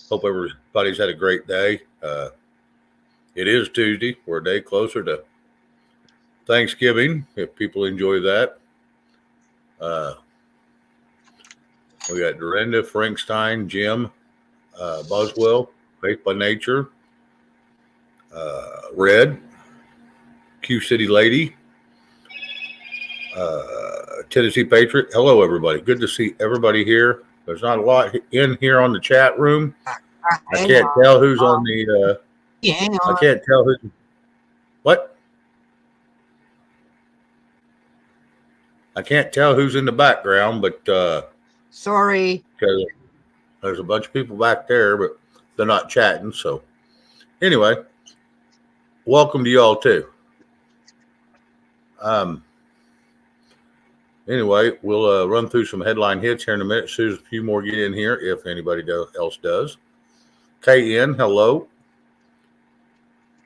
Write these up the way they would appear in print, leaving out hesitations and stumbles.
Hope everybody's had a great day. It is Tuesday. We're a day closer to Thanksgiving, if people enjoy that. Uh, we got Dorinda, Frankstein, Jim, Boswell, Faith by Nature, Red, Q City Lady, Tennessee Patriot. Hello, everybody. Good to see everybody here. There's not a lot in here on the chat room. I Hang can't on. tell who's on the. Hang I on. can't tell who's. What? I can't tell who's in the background, but Sorry. because there's a bunch of people back there, but they're not chatting. So anyway, welcome to y'all too. Um, anyway, we'll run through some headline hits here in a minute. As soon as a few more get in here, if anybody else does. KN, hello.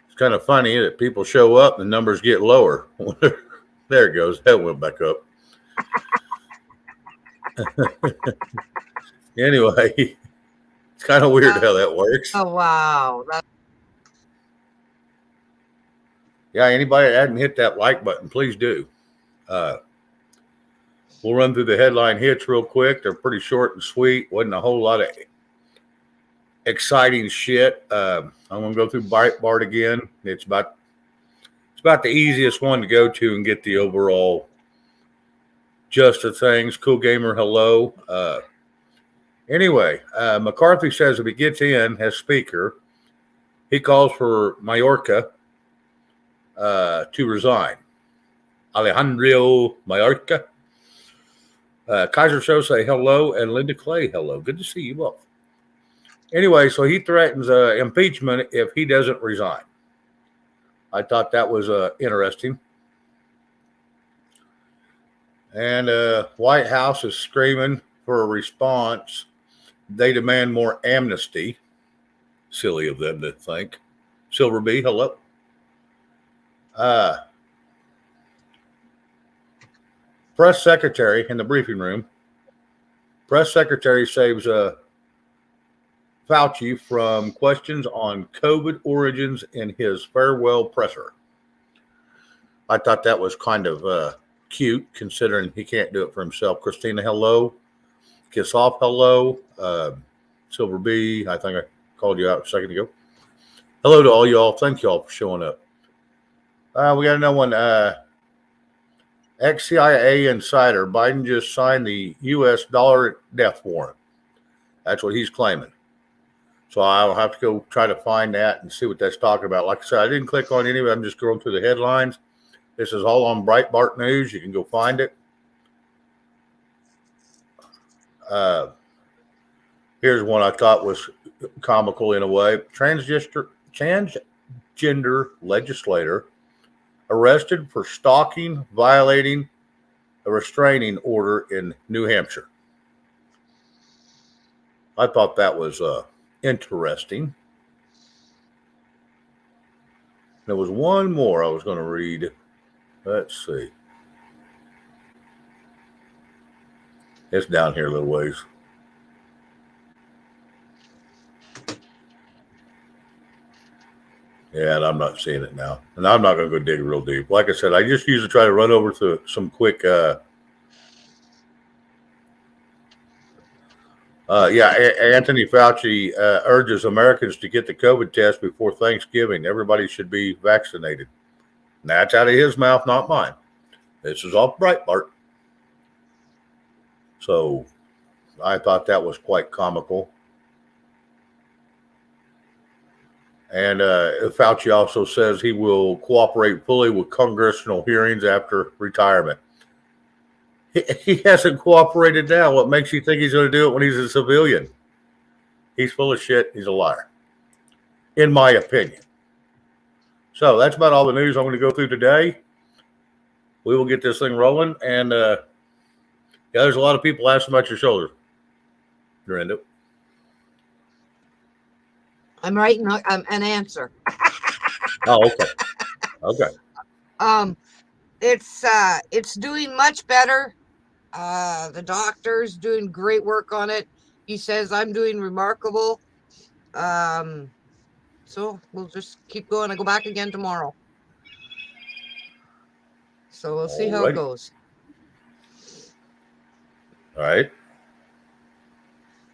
It's kind of funny that people show up and the numbers get lower. There it goes. That went back up. Anyway, it's kind of weird how that works. Oh, wow. Yeah, anybody that hadn't hit that like button, please do. We'll run through the headline hits real quick. They're pretty short and sweet. Wasn't a whole lot of exciting shit. I'm going to go through Breitbart again. It's about the easiest one to go to and get the overall gist of things. Cool Gamer, hello. Anyway, McCarthy says if he gets in as speaker, he calls for Mayorkas to resign. Alejandro Mayorkas. Kaiser Show say hello, and Linda Clay, hello. Good to see you both. Anyway, so he threatens impeachment if he doesn't resign. I thought that was interesting. And White House is screaming for a response. They demand more amnesty. Silly of them to think. Silver B, hello. Press secretary in the briefing room. Press secretary saves Fauci from questions on COVID origins in his farewell presser. I thought that was kind of cute, considering he can't do it for himself. Christina, hello. Kiss off, hello. Silver B, I think I called you out a second ago. Hello to all y'all. Thank y'all for showing up. We got another one. Ex-CIA insider, Biden just signed the U.S. dollar death warrant. That's what he's claiming. So I'll have to go try to find that and see what that's talking about. Like I said, I didn't click on any of it. I'm just going through the headlines. This is all on Breitbart News. You can go find it. Here's one I thought was comical in a way. Transgender legislator arrested for stalking, violating a restraining order in New Hampshire. I thought that was interesting. There was one more I was going to read. Let's see. It's down here a little ways. Yeah, and I'm not seeing it now. And I'm not going to go dig real deep. Like I said, I just usually try to run over to some quick. Anthony Fauci urges Americans to get the COVID test before Thanksgiving. Everybody should be vaccinated. And that's out of his mouth, not mine. This is off Breitbart. So I thought that was quite comical. And Fauci also says he will cooperate fully with congressional hearings after retirement. He hasn't cooperated now. What makes you think he's going to do it when he's a civilian? He's full of shit. He's a liar, in my opinion. So that's about all the news I'm going to go through today. We will get this thing rolling. And there's a lot of people asking about your shoulder. Dorinda. I'm writing an answer. Oh, okay. Okay. It's doing much better. The doctor's doing great work on it. He says I'm doing remarkable. So we'll just keep going. I go back again tomorrow. So we'll see how it Alrighty. goes. All right.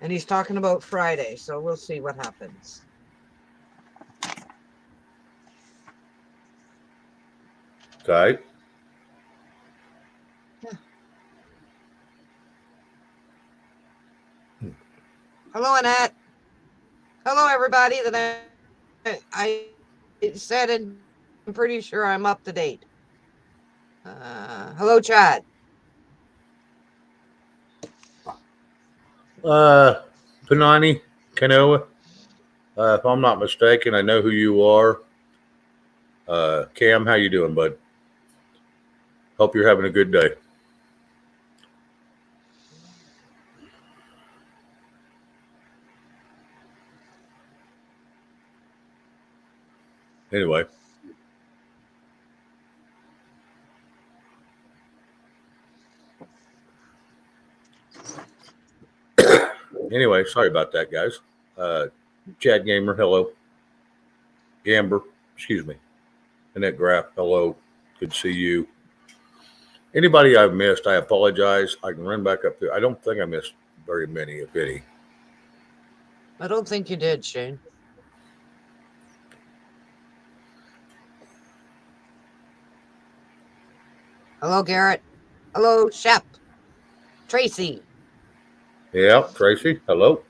And he's talking about Friday, so we'll see what happens. Okay. Hello, Annette. Hello, everybody. That I said, and I'm pretty sure I'm up to date. Hello, Chad. Panani, Kanoa. If I'm not mistaken, I know who you are. Cam, how you doing, bud? Hope you're having a good day. Anyway. Anyway, sorry about that, guys. Chad Gamer, hello. Gamber, excuse me. Annette Graff, hello. Good to see you. Anybody I've missed, I apologize. I can run back up there. I don't think I missed very many, if any. I don't think you did, Shane. Hello, Garrett. Hello, Shep. Tracy. Yeah, Tracy, hello.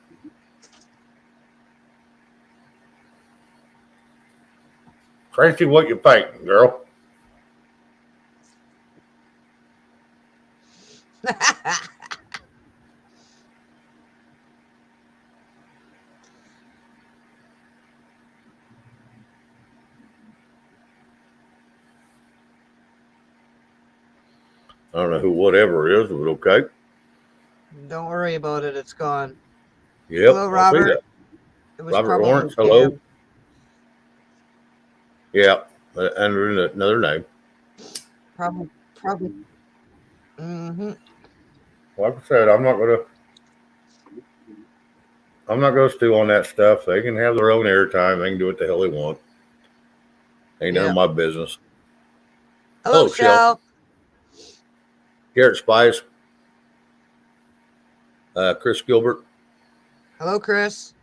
Tracy, what you painting, girl? I don't know who whatever it is, but okay. Don't worry about it. It's gone. Yep, Hello, I see Robert. that. It was Robert probably Lawrence, hello. Cam. Yeah, under another name. Probably. Mm-hmm. Like I said, I'm not gonna stew on that stuff. They can have their own airtime. They can do what the hell they want. Ain't none Yeah. of my business. Hello, Hello, Shell. Shell. Garrett Spice. Chris Gilbert. Hello, Chris.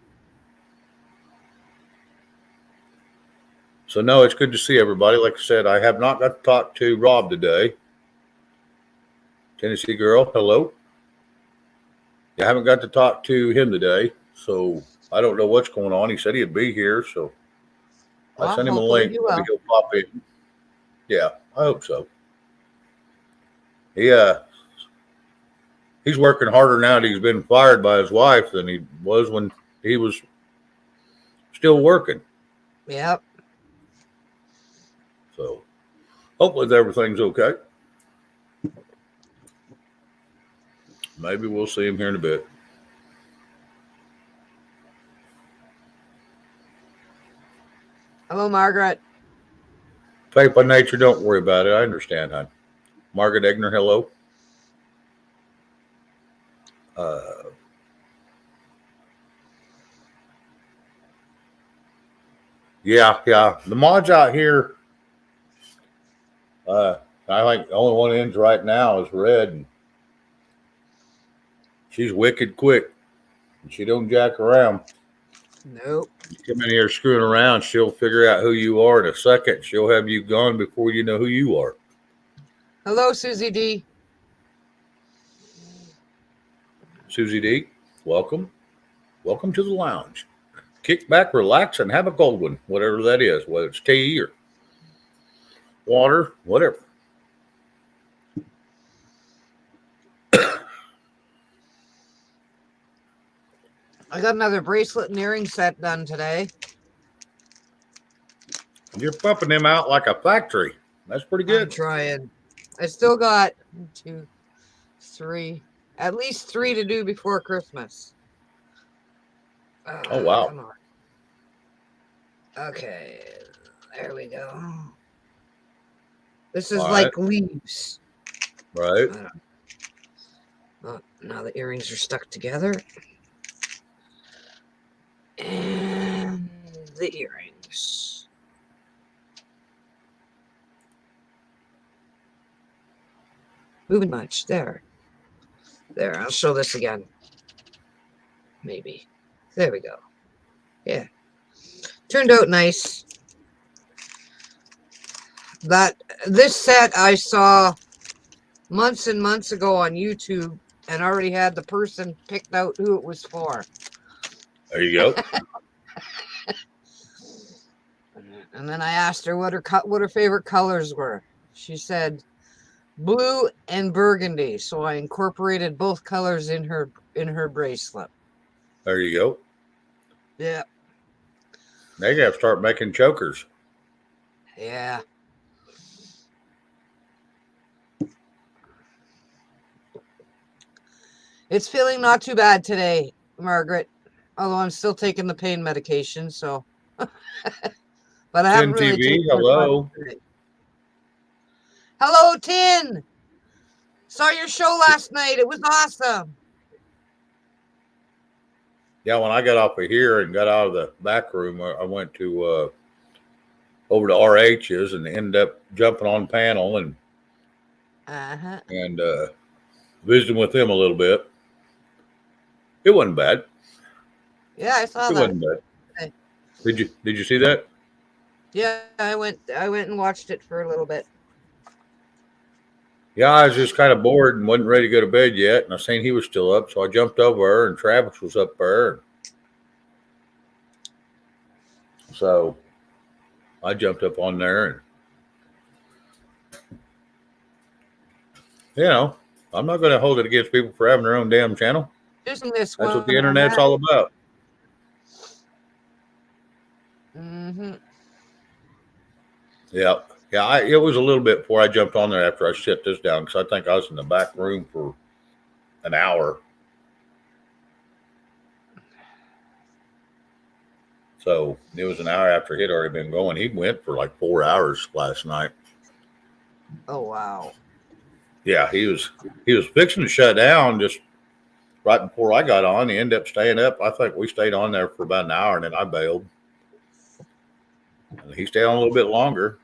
So no, it's good to see everybody. Like I said, I have not got to talk to Rob today. Tennessee girl, hello. I haven't got to talk to him today, so I don't know what's going on. He said he'd be here, so I Well, sent him a hopefully link. he Maybe will. he'll pop in. Yeah, I hope so. He's working harder now that he's been fired by his wife than he was when he was still working. Yep. So hopefully everything's okay. Maybe we'll see him here in a bit. Hello, Margaret. Faith by nature, don't worry about it. I understand, hon. Margaret Egner, hello. Yeah. The mods out here, I think the only one ends right now is Red. And she's wicked quick. And she don't jack around. Nope. You come in here screwing around, she'll figure out who you are in a second. She'll have you gone before you know who you are. Hello, Susie D. Susie D, welcome. Welcome to the lounge. Kick back, relax, and have a cold one, whatever that is, whether it's tea or water, whatever. I got another bracelet and earring set done today. You're pumping them out like a factory. That's pretty I'm good. trying. I still got 1, 2, 3, at least 3 to do before Christmas. Oh, wow. Come on. Okay, there we go. This is All like leaves. Right. Oh, now the earrings are stuck together. And the earrings. Moving much. There. I'll show this again. Maybe. There we go. Yeah. Turned out nice. This set I saw months and months ago on YouTube and already had the person picked out who it was for. There you go. And then I asked her what her favorite colors were. She said blue and burgundy. So I incorporated both colors in her bracelet. There you go. Yeah. Now you got to start making chokers. Yeah. It's feeling not too bad today, Margaret. Although I'm still taking the pain medication, so. But I haven't really TV, taken hello. Hello, Tin. Saw your show last night. It was awesome. Yeah, when I got off of here and got out of the back room, I went to over to RH's and ended up jumping on panel and visiting with them a little bit. It wasn't bad. Yeah, I saw it that. Wasn't bad. Okay. Did you see that? Yeah, I went and watched it for a little bit. Yeah, I was just kind of bored and wasn't ready to go to bed yet, and I seen he was still up, so I jumped over, and Travis was up there. So I jumped up on there, and I'm not going to hold it against people for having their own damn channel. Isn't this That's what the internet's all about. Mm-hmm. Yeah. Yeah, it was a little bit before I jumped on there after I shut this down because I think I was in the back room for an hour. So it was an hour after he'd already been going. He went for like 4 hours last night. Oh, wow. Yeah, he was fixing to shut down just right before I got on. He ended up staying up. I think we stayed on there for about an hour, and then I bailed. And he stayed on a little bit longer.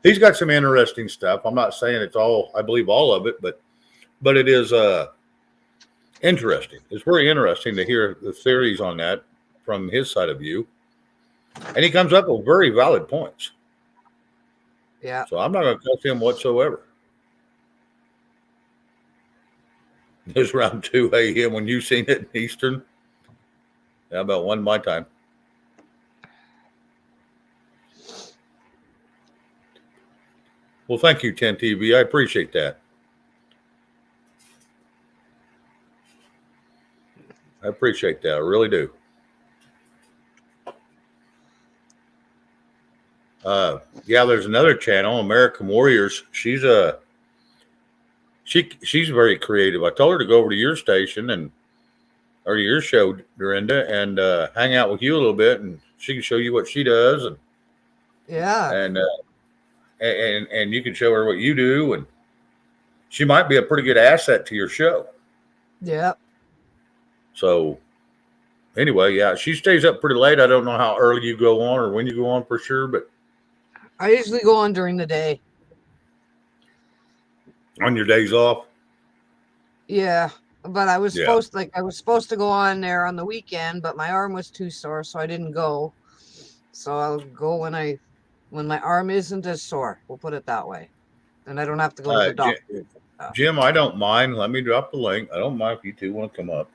He's got some interesting stuff. I'm not saying it's all, I believe all of it, but it is interesting. It's very interesting to hear the theories on that from his side of view. And he comes up with very valid points. Yeah. So I'm not going to cuss him whatsoever. It was around 2 a.m. when you seen it in Eastern. Yeah, about 1 my time. Well, thank you, 10 TV. I appreciate that. I appreciate that. I really do. Yeah, there's another channel, American Warriors. She's very creative. I told her to go over to your station or your show, Dorinda, and hang out with you a little bit, and she can show you what she does, and and you can show her what you do, and she might be a pretty good asset to your show. Yeah. So anyway, yeah, she stays up pretty late. I don't know how early you go on or when you go on for sure, but I usually go on during the day. On your days off? Yeah, but I was supposed to go on there on the weekend, but my arm was too sore, so I didn't go. So I'll go when my arm isn't as sore. We'll put it that way, and I don't have to go to the doctor. Jim, I don't mind. Let me drop the link. I don't mind if you two want to come up.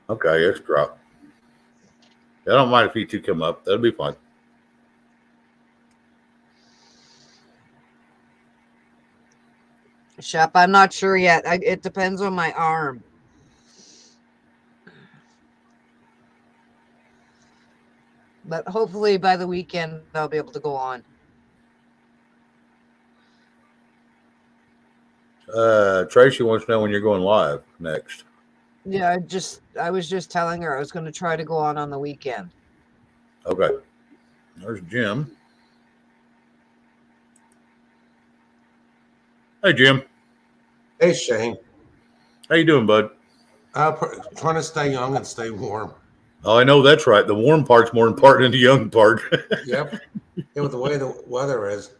Okay, it's dropped. I don't mind if you two come up. That'll be fine. Shep, I'm not sure yet. It depends on my arm. But hopefully by the weekend, I'll be able to go on. Tracy wants to know when you're going live next. Yeah, I was just telling her I was going to try to go on the weekend. Okay. There's Jim. Hey, Jim. Hey, Shane. How you doing, bud? Trying to stay young and stay warm. Oh, I know that's right. The warm part's more important than the young part. Yep. Yeah, with the way the weather is.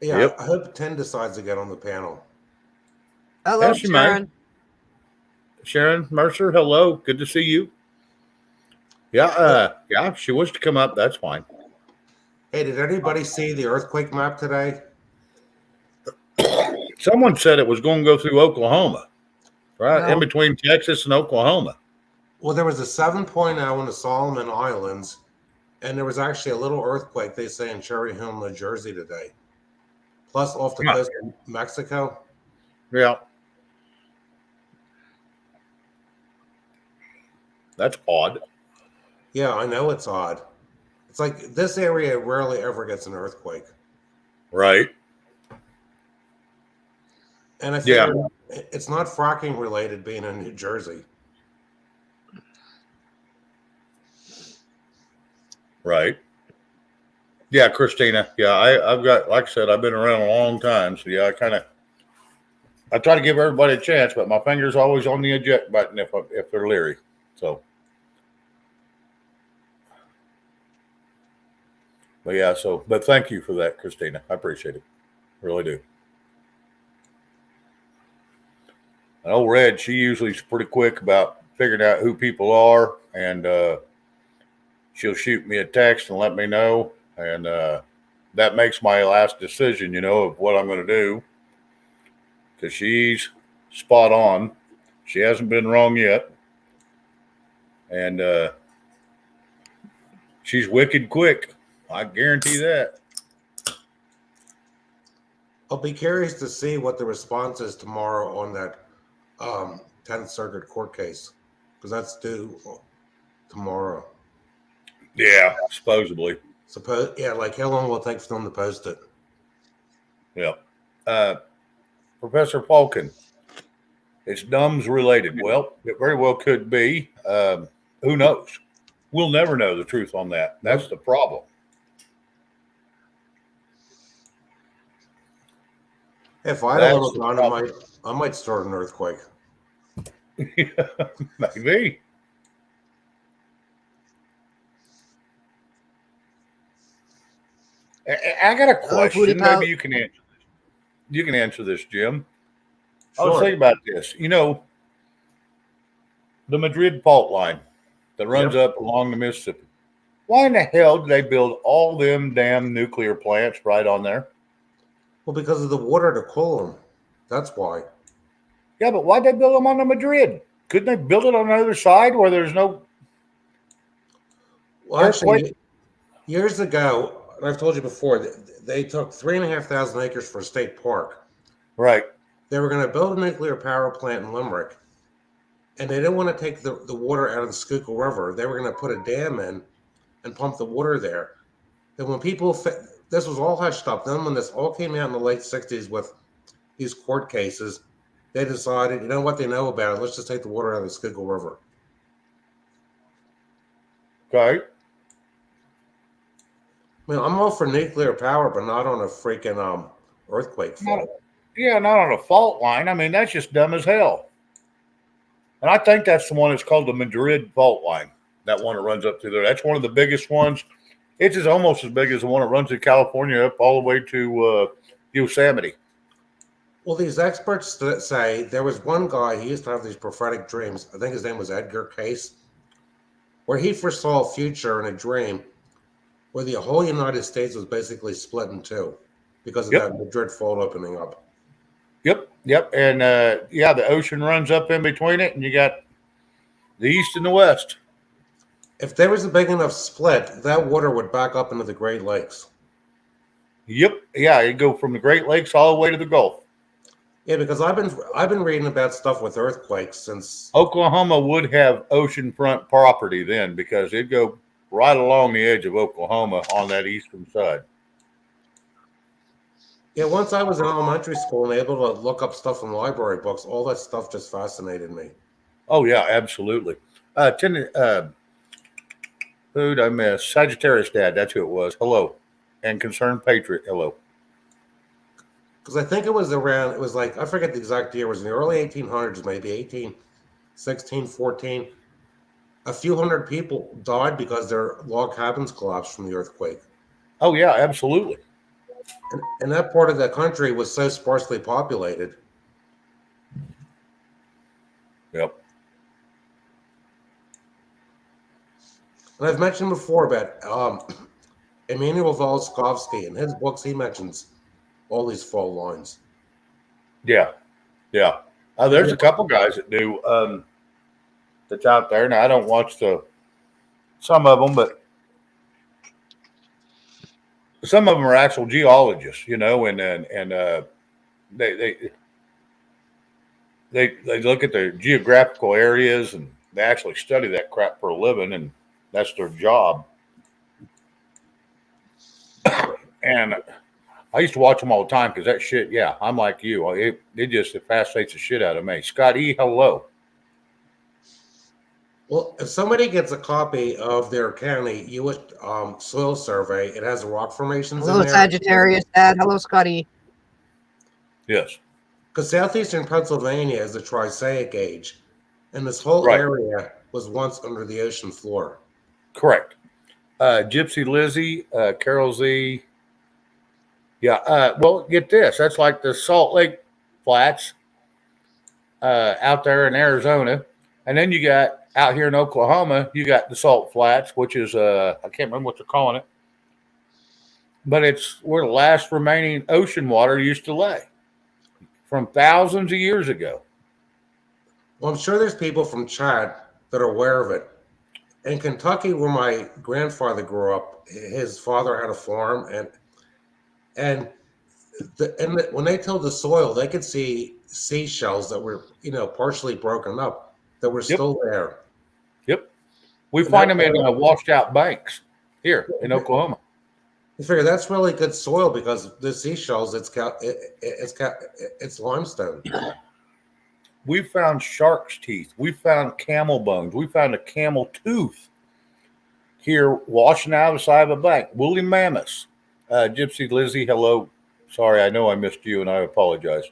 Yeah, Yep. I hope 10 decides to get on the panel. Hello, Yes, you may. Sharon. Sharon Mercer, hello. Good to see you. Yeah, yeah, if she wants to come up, that's fine. Hey, did anybody see the earthquake map today? Someone said it was going to go through Oklahoma, right? No. In between Texas and Oklahoma. Well, there was a 7.0 in the Solomon Islands, and there was actually a little earthquake, they say, in Cherry Hill, New Jersey today. Plus off the coast of Mexico. Yeah. That's odd. Yeah, I know it's odd. It's like this area rarely ever gets an earthquake. Right. And I figure it's not fracking related being in New Jersey. Right. Yeah, Christina. Yeah, I've got, like I said, I've been around a long time. So, yeah, I try to give everybody a chance, but my finger's always on the eject button if they're leery. So, but yeah, but thank you for that, Christina. I appreciate it. Really do. I know Red, she usually is pretty quick about figuring out who people are, and she'll shoot me a text and let me know. And that makes my last decision, of what I'm going to do. Because she's spot on. She hasn't been wrong yet. And she's wicked quick. I guarantee that. I'll be curious to see what the response is tomorrow on that 10th Circuit court case, because that's due tomorrow. Yeah, supposedly. Like how long will it take for them to post it? Yeah. Professor Falcon, it's DUMS related. Well, it very well could be. Who knows? We'll never know the truth on that. That's the problem. If I had a little dynamite, I might start an earthquake. Maybe. I got a question. Maybe you can answer this. You can answer this, Jim. Sure. I was thinking about this. The Madrid fault line that runs up along the Mississippi. Why in the hell did they build all them damn nuclear plants right on there? Well, because of the water to cool them. That's why. Yeah, but why'd they build them on the Madrid? Couldn't they build it on the other side where there's no... Well, actually, years ago, and I've told you before, they took 3,500 acres for a state park. Right. They were going to build a nuclear power plant in Limerick, and they didn't want to take the water out of the Schuylkill River. They were going to put a dam in and pump the water there. Then when this was all hushed up. Then when this all came out in the late 60s with these court cases, they decided, you know what they know about it, let's just take the water out of the Schuylkill River. Okay. I mean, I'm all for nuclear power, but not on a freaking earthquake fault. Not on a fault line. I mean, that's just dumb as hell. And I think that's the one that's called the Madrid fault line. That one that runs up through there. That's one of the biggest ones. It's almost as big as the one that runs through California up all the way to Yosemite. Well, these experts say there was one guy, he used to have these prophetic dreams. I think his name was Edgar Cayce, where he foresaw a future in a dream where the whole United States was basically split in two because of that Madrid fault opening up. Yep. And the ocean runs up in between it, and you got the east and the west. If there was a big enough split, that water would back up into the Great Lakes. Yep. Yeah, it'd go from the Great Lakes all the way to the Gulf. Yeah, because I've been reading about stuff with earthquakes since Oklahoma would have oceanfront property then, because it'd go right along the edge of Oklahoma on that eastern side. Yeah, once I was in elementary school and able to look up stuff in library books, all that stuff just fascinated me. Oh yeah, absolutely. Who'd I miss? Sagittarius Dad. That's who it was. Hello, and Concerned Patriot. Hello. Because I think it was around, it was like, I forget the exact year, it was in the early 1800s, maybe 1816, 14. A few hundred people died because their log cabins collapsed from the earthquake. Oh yeah, absolutely. And that part of the country was so sparsely populated. Yep. And I've mentioned before about Emanuel Velikovsky. In his books, he mentions all these fault lines. Yeah. Yeah. There's a couple guys that do that's out there. Now I don't watch some of them, but some of them are actual geologists, you know, and they look at the geographical areas and they actually study that crap for a living, and that's their job. And I used to watch them all the time because that shit, yeah, I'm like you. It fascinates the shit out of me. Scott E., hello. Well, if somebody gets a copy of their county U.S. Soil Survey, it has rock formations Hello, in there. Sagittarius Dad. Hello, Scotty. Yes. Because southeastern Pennsylvania is the Triassic age, and this whole Right. area was once under the ocean floor. Correct. Gypsy Lizzie, Carol Z. Yeah. Well, get this. That's like the Salt Lake Flats out there in Arizona. And then you got out here in Oklahoma, you got the Salt Flats, which is, I can't remember what they're calling it, but it's where the last remaining ocean water used to lay from thousands of years ago. Well, I'm sure there's people from Chad that are aware of it. In Kentucky, where my grandfather grew up, his father had a farm, and when they tilled the soil, they could see seashells that were, partially broken up that were still there. Yep. We find them in washed out banks here in Oklahoma. You figure that's really good soil because the seashells, it's limestone. We found shark's teeth. We found camel bones. We found a camel tooth here washing out of the side of a bank. Woolly mammoths. Gypsy Lizzie, hello. Sorry, I know I missed you, and I apologize.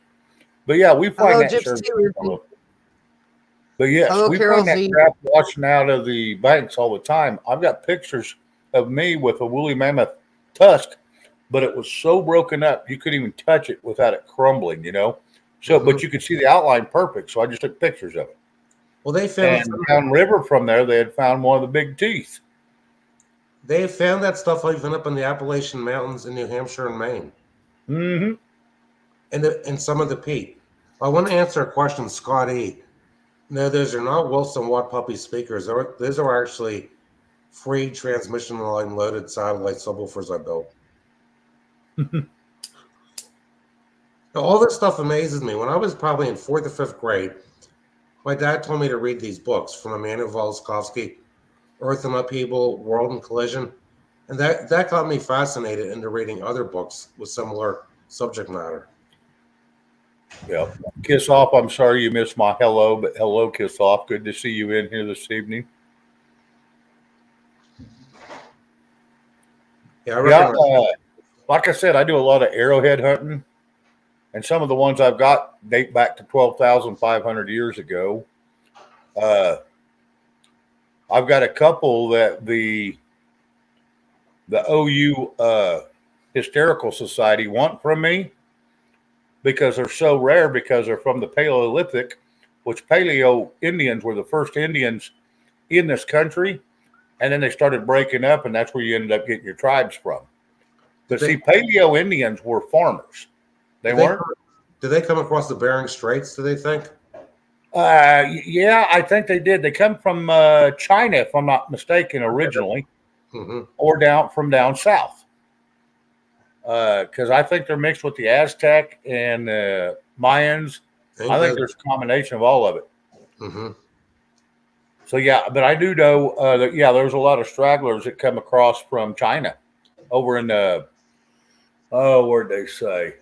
But yeah, we find that. Gypsy. But yes, hello, we Carol find that Z. crap washing out of the banks all the time. I've got pictures of me with a woolly mammoth tusk, but it was so broken up you couldn't even touch it without it crumbling, you know. So, but you could see the outline perfect. So I just took pictures of it. Well, they found downriver from there. They had found one of the big teeth. They found that stuff even up in the Appalachian Mountains in New Hampshire and Maine. Mm-hmm. And some of the peat. I want to answer a question, Scott E. No, those are not Wilson Watt Puppy speakers. Those are actually free transmission line loaded satellite subwoofers I built. All this stuff amazes me. When I was probably in 4th or 5th grade, my dad told me to read these books from Emanuel Velikovsky, Earth in Upheaval, World in Collision. And that got me fascinated into reading other books with similar subject matter. Yeah. Kiss Off, I'm sorry you missed my hello, but hello, Kiss Off. Good to see you in here this evening. Yeah, like I said, I do a lot of arrowhead hunting, and some of the ones I've got date back to 12,500 years ago. I've got a couple that the OU Hysterical Society want from me because they're so rare, because they're from the Paleolithic, which Paleo Indians were the first Indians in this country. And then they started breaking up, and that's where you ended up getting your tribes from. But see, Paleo Indians were farmers. They weren't. Did they come across the Bering Straits, do they think? Yeah, I think they did. They come from China, if I'm not mistaken, originally, or down south. Because I think they're mixed with the Aztec and Mayans. I think there's a combination of all of it. Mm-hmm. So yeah, but I do know that there's a lot of stragglers that come across from China over in where'd they say?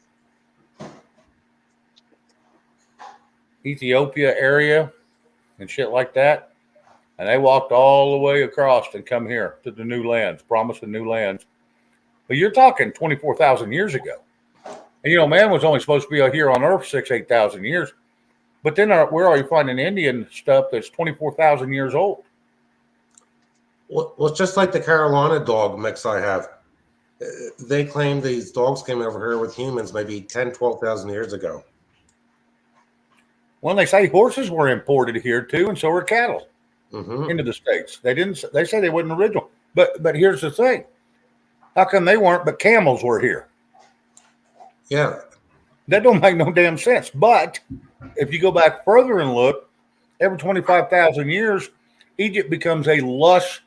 Ethiopia area and shit like that. And they walked all the way across and come here to the new lands, promising new lands. But you're talking 24,000 years ago. And, man was only supposed to be here on Earth 8,000 years. But then where are you finding Indian stuff that's 24,000 years old? Well, it's just like the Carolina dog mix I have. They claim these dogs came over here with humans maybe 10, 12,000 years ago. Well, they say horses were imported here too, and so were cattle Mm-hmm. into the States. They didn't. They say they weren't original. But here's the thing: how come they weren't? But camels were here. Yeah. That don't make no damn sense. But if you go back further and look, every 25,000 years, Egypt becomes a lush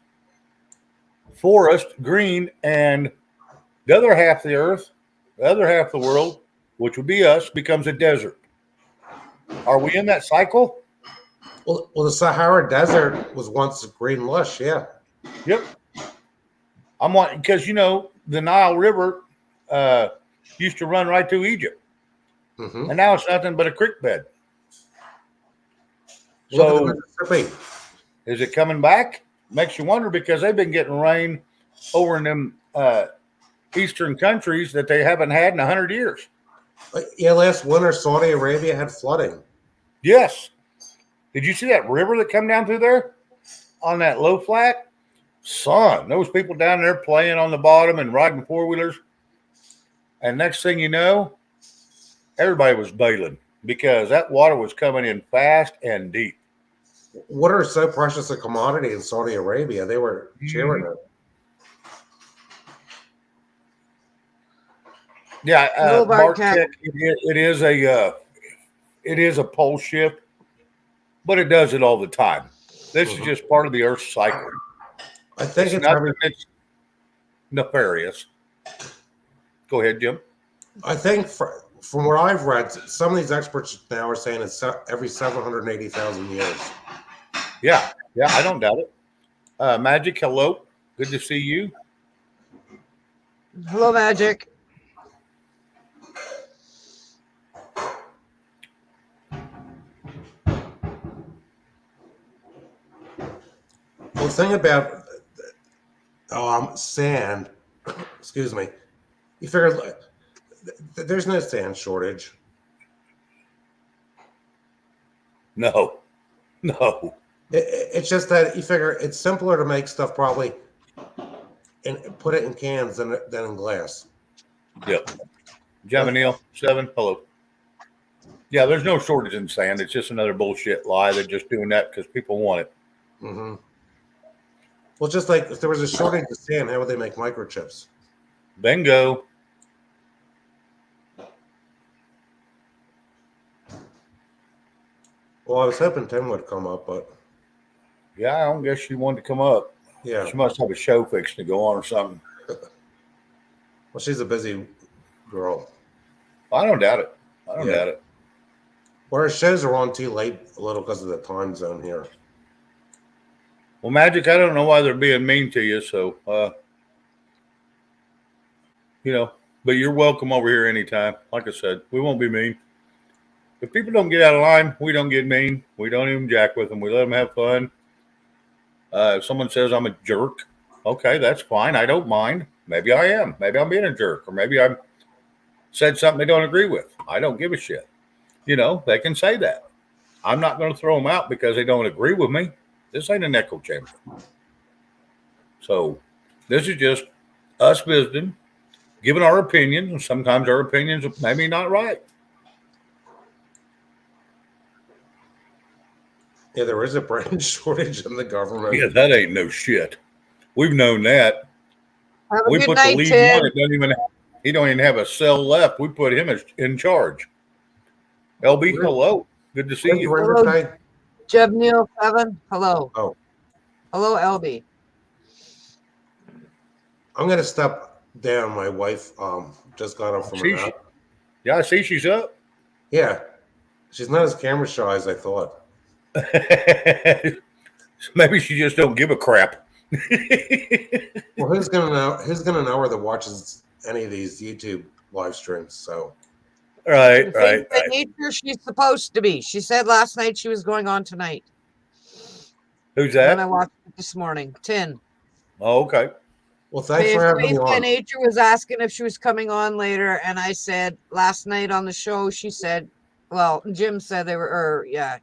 forest, green, and the other half of the earth, the other half of the world, which would be us, becomes a desert. Are we in that cycle? Well, the Sahara Desert was once green lush. Yeah. Yep. I'm wanting because the Nile River used to run right through Egypt, Mm-hmm. and now it's nothing but a creek bed. Look at So the Mississippi. is it coming back? Makes you wonder because they've been getting rain over in them eastern countries that they haven't had in 100 years. Yeah, last winter Saudi Arabia had flooding. Yes. Did you see that river that come down through there on that low flat? Son, those people down there playing on the bottom and riding four-wheelers. And next thing you know, everybody was bailing because that water was coming in fast and deep. Water is so precious a commodity in Saudi Arabia. They were cheering it. Yeah, Hello, Mark Bartek. Tech, it is a pole shift, but it does it all the time. This is just part of the Earth's cycle. I think it's nothing that's nefarious. Go ahead, Jim. I think from what I've read, some of these experts now are saying it's every 780,000 years. Yeah, I don't doubt it. Magic, hello. Good to see you. Hello, Magic. Well, the thing about sand, excuse me, you figure there's no sand shortage. No. It's just that you figure it's simpler to make stuff probably and put it in cans than in glass. Yep. Jamanil, 7, hello. Yeah, there's no shortage in sand. It's just another bullshit lie. They're just doing that because people want it. Mm-hmm. Well, just like if there was a shortage of sand, how would they make microchips? Bingo. Well, I was hoping Tim would come up, but Yeah, I don't guess she wanted to come up. yeah. She must have a show fixing to go on or something. Well, she's a busy girl. I don't doubt it. I don't doubt it. Well, her shows are on too late a little because of the time zone here. Well, Magic, I don't know why they're being mean to you. So, but you're welcome over here anytime. Like I said, we won't be mean. If people don't get out of line, we don't get mean. We don't even jack with them. We let them have fun. If someone says I'm a jerk, okay, that's fine. I don't mind. Maybe I am. Maybe I'm being a jerk. Or maybe I said something they don't agree with. I don't give a shit. They can say that. I'm not going to throw them out because they don't agree with me. This ain't an echo chamber. So this is just us visiting, giving our opinions, and sometimes our opinions are maybe not right. Yeah, there is a brand shortage in the government. Yeah, that ain't no shit. We've known that. Have a We good put night, the lead Tim. one. He don't even have a cell left. We put him in charge. LB, hello. Good to see When's you. Rainbow Day? Jeb Neal 7. Hello. Oh. Hello, LB. I'm gonna step down. My wife just got up from her nap. Yeah, I see she's up. Yeah, she's not as camera shy as I thought. Maybe she just don't give a crap. Well, who's gonna know? Who's gonna know her that watches any of these YouTube live streams? So Right, Faith right, by right. nature, she's supposed to be. She said last night she was going on tonight. Who's When I that? watched it this morning. 10. Oh, okay. Well, thanks for having me Faith by on. nature was asking if she was coming on later, and I said last night on the show, she said, well, Jim said they were, or yeah,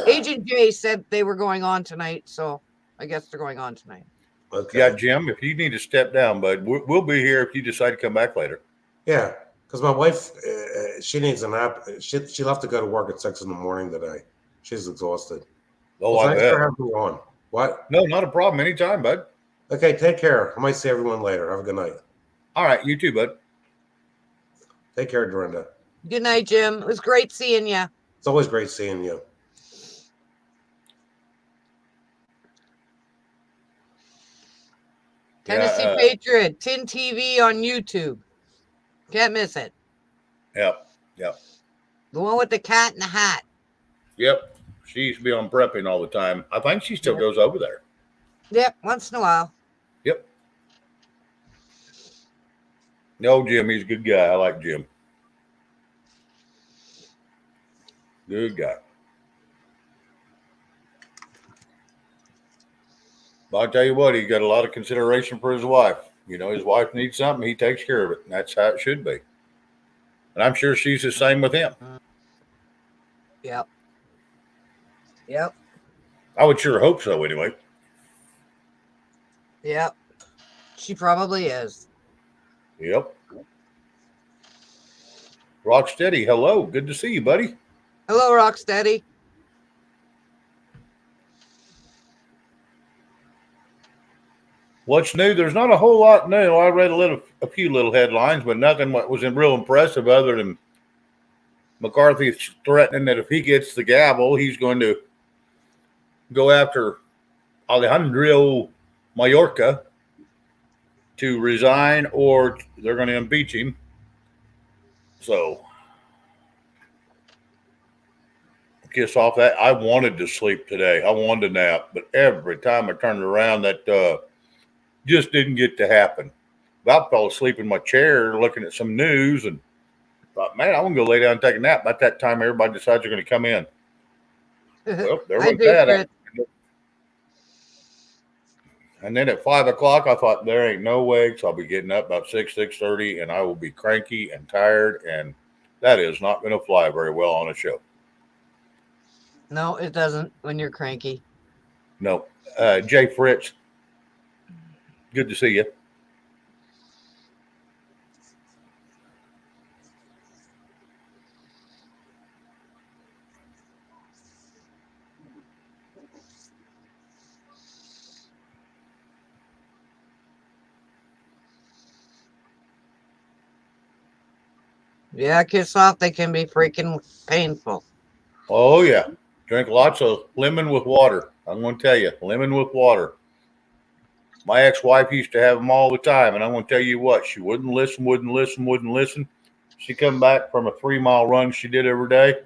Agent J said they were going on tonight, so I guess they're going on tonight. Okay. Yeah, Jim, if you need to step down, bud, we'll be here if you decide to come back later. Yeah, because my wife, she needs a nap. She'll have to go to work at 6 a.m. today. She's exhausted. Oh, Well, I thanks bet. for having me on. What? No, not a problem. Anytime, bud. Okay, take care. I might see everyone later. Have a good night. All right, you too, bud. Take care, Dorinda. Good night, Jim. It was great seeing you. It's always great seeing you. Tennessee Yeah, Patriot, Tin TV on YouTube. Can't miss it. Yep. The one with the cat in the hat. Yep. She used to be on prepping all the time. I think she still Yep. goes over there. Yep, once in a while. Yep. No, Jim, he's a good guy. I like Jim. Good guy. But I'll tell you what, he's got a lot of consideration for his wife. You know, his wife needs something, he takes care of it. And that's how it should be. And I'm sure she's the same with him. Yep. Yep. I would sure hope so anyway. Yep. She probably is. Yep. Rocksteady, hello. Good to see you, buddy. Hello, Rocksteady. What's new? There's not a whole lot new. I read a few little headlines, but nothing was real impressive other than McCarthy threatening that if he gets the gavel, he's going to go after Alejandro Mayorkas to resign or they're going to impeach him. So, kiss off that. I wanted to sleep today. I wanted to nap, but every time I turned around, that just didn't get to happen. About fell asleep in my chair looking at some news and thought, man, I want to go lay down and take a nap. About that time, everybody decides they're going to come in. Well, there Hi, went that. Patriot. And then at 5 o'clock, I thought there ain't no way. So I'll be getting up about 6:30, and I will be cranky and tired, and that is not going to fly very well on a show. No, it doesn't when you're cranky. No, Jay Fritz, good to see you. Yeah, kiss off. They can be freaking painful. Oh, yeah. Drink lots of lemon with water. I'm going to tell you, lemon with water. My ex-wife used to have them all the time, and I'm going to tell you what, she wouldn't listen. She come back from a 3-mile run she did every day.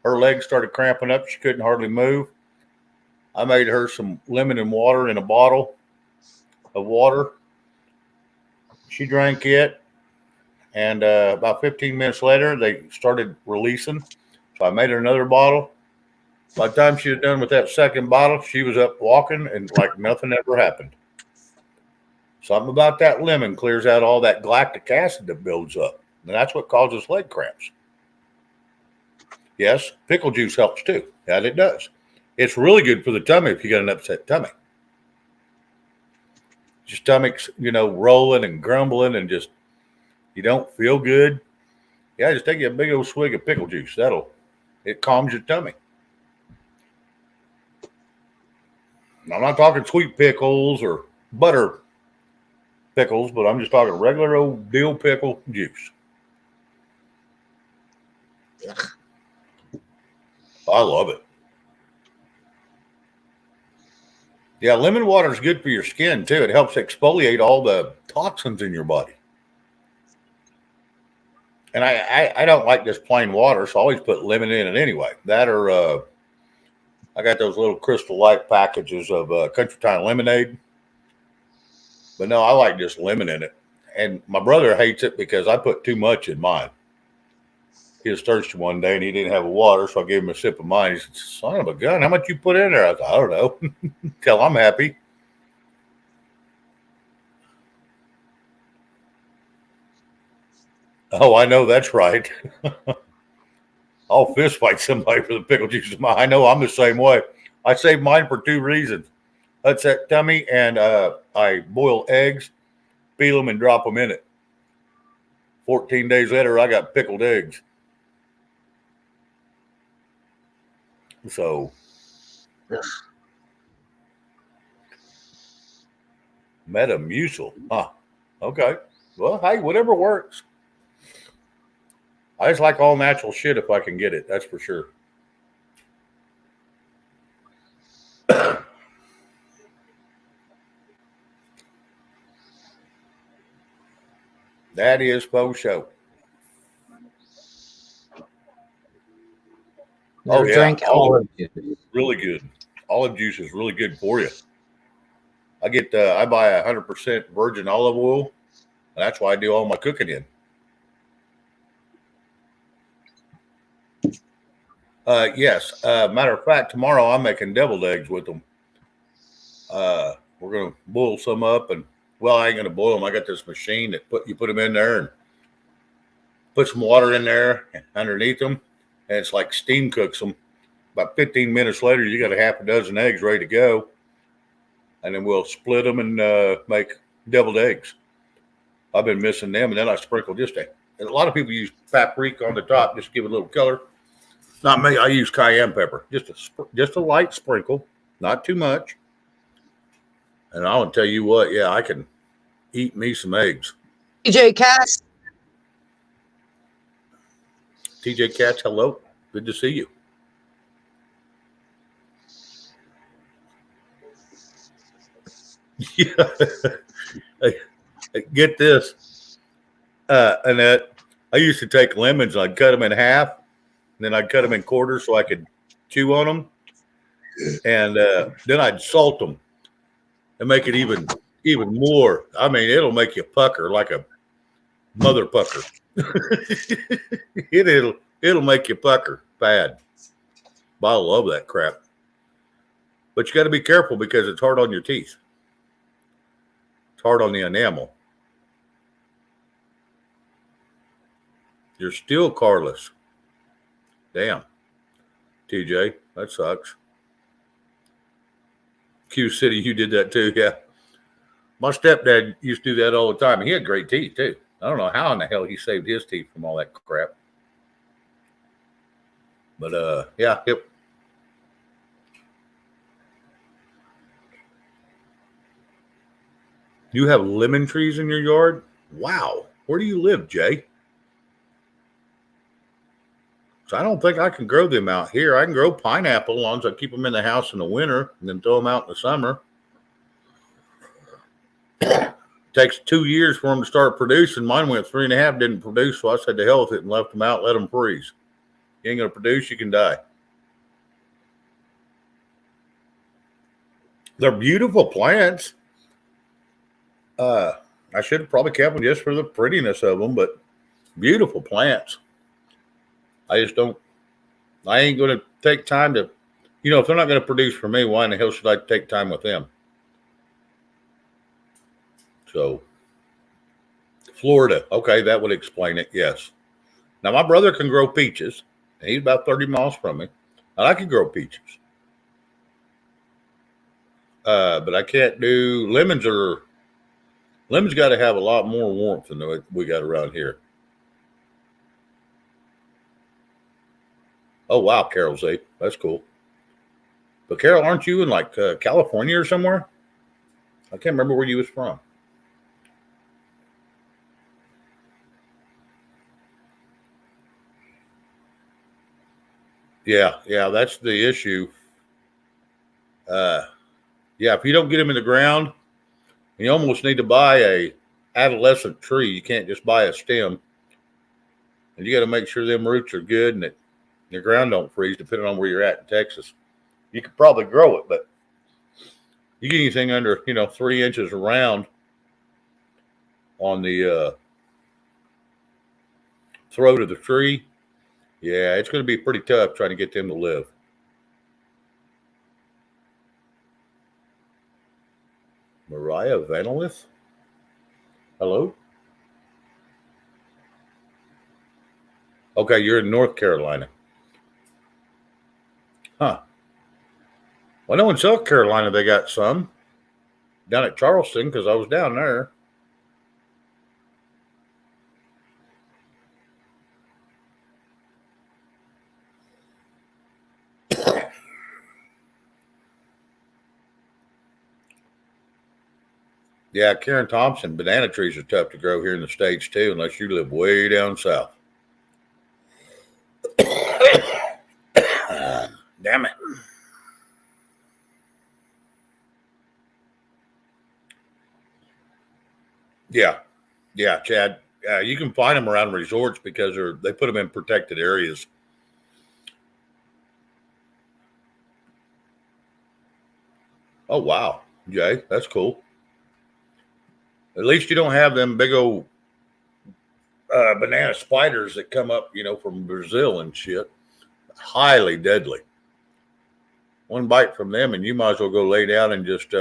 Her legs started cramping up. She couldn't hardly move. I made her some lemon and water in a bottle of water. She drank it, and about 15 minutes later, they started releasing. So I made her another bottle. By the time she was done with that second bottle, she was up walking and like nothing ever happened. Something about that lemon clears out all that lactic acid that builds up. And that's what causes leg cramps. Yes, pickle juice helps too. That it does. It's really good for the tummy if you got an upset tummy. Your stomach's, rolling and grumbling and just, you don't feel good. Yeah, just take you a big old swig of pickle juice. It calms your tummy. I'm not talking sweet pickles or butter pickles, but I'm just talking regular old dill pickle juice. I love it. Yeah, lemon water is good for your skin too. It helps exfoliate all the toxins in your body. And I don't like just plain water, so I always put lemon in it anyway. That or I got those little Crystal Light packages of Country Time lemonade. But no, I like just lemon in it. And my brother hates it because I put too much in mine. He was thirsty one day and he didn't have water, so I gave him a sip of mine. He said, "Son of a gun, how much you put in there?" I said, "I don't know." Till I'm happy. Oh, I know that's right. I'll fist fight somebody for the pickle juice. I know I'm the same way. I save mine for 2 reasons. That's that tummy, and I boil eggs, peel them, and drop them in it. 14 days later, I got pickled eggs. So, Metamucil. Huh. Okay. Well, hey, whatever works. I just like all natural shit if I can get it. That's for sure. That is faux show. Never drank olive juice. Really good. Olive juice is really good for you. I buy 100% virgin olive oil, and that's why I do all my cooking in. Yes. Matter of fact, tomorrow I'm making deviled eggs with them. We're gonna boil some up, and well, I ain't gonna boil them. I got this machine that you put them in there and put some water in there underneath them, and it's like steam cooks them. About 15 minutes later, you got a half a dozen eggs ready to go, and then we'll split them and make deviled eggs. I've been missing them, and then I sprinkle a lot of people use paprika on the top just to give it a little color. Not me. I use cayenne pepper, just a light sprinkle, not too much. And I'll tell you what, yeah, I can eat me some eggs. TJ Cass. TJ Katz, hello. Good to see you. Yeah. Get this, Annette. I used to take lemons and I'd cut them in half, and then I'd cut them in quarters so I could chew on them, and then I'd salt them and make it even more. I mean, it'll make you pucker like a mother pucker. It'll make you pucker bad. But I love that crap. But you got to be careful because it's hard on your teeth. It's hard on the enamel. You're still carless. Damn. TJ, that sucks. Q City, you did that too, yeah. My stepdad used to do that all the time. He had great teeth too. I don't know how in the hell he saved his teeth from all that crap. But yeah, yep. You have lemon trees in your yard? Wow. Where do you live, Jay? So I don't think I can grow them out here. I can grow pineapple as long as I keep them in the house in the winter and then throw them out in the summer. Takes 2 years for them to start producing. Mine went 3.5, didn't produce, so I said to hell with it and left them out, let them freeze. You ain't going to produce, you can die. They're beautiful plants. I should have probably kept them just for the prettiness of them, but beautiful plants. I ain't going to take time to, if they're not going to produce for me, why in the hell should I take time with them? So, Florida. Okay, that would explain it, yes. Now, my brother can grow peaches. And he's about 30 miles from me. And I can grow peaches. But I can't do lemons. Lemons got to have a lot more warmth than we got around here. Oh, wow, Carol Z. That's cool. But, Carol, aren't you in, like, California or somewhere? I can't remember where you was from. Yeah, that's the issue. Yeah, if you don't get them in the ground, you almost need to buy a adolescent tree. You can't just buy a stem. And you got to make sure them roots are good and that the ground don't freeze, depending on where you're at in Texas. You could probably grow it, but you get anything under, 3 inches around on the throat of the tree, Yeah, it's going to be pretty tough trying to get them to live. Mariah Vanilith? Hello? Okay, you're in North Carolina. Huh. Well, I know in South Carolina they got some. Down at Charleston, because I was down there. Yeah, Karen Thompson, banana trees are tough to grow here in the States too, unless you live way down south. Damn it. Yeah. Yeah, Chad. You can find them around resorts because they put them in protected areas. Oh, wow. Jay, that's cool. At least you don't have them big old banana spiders that come up, from Brazil and shit. Highly deadly. One bite from them, and you might as well go lay down and just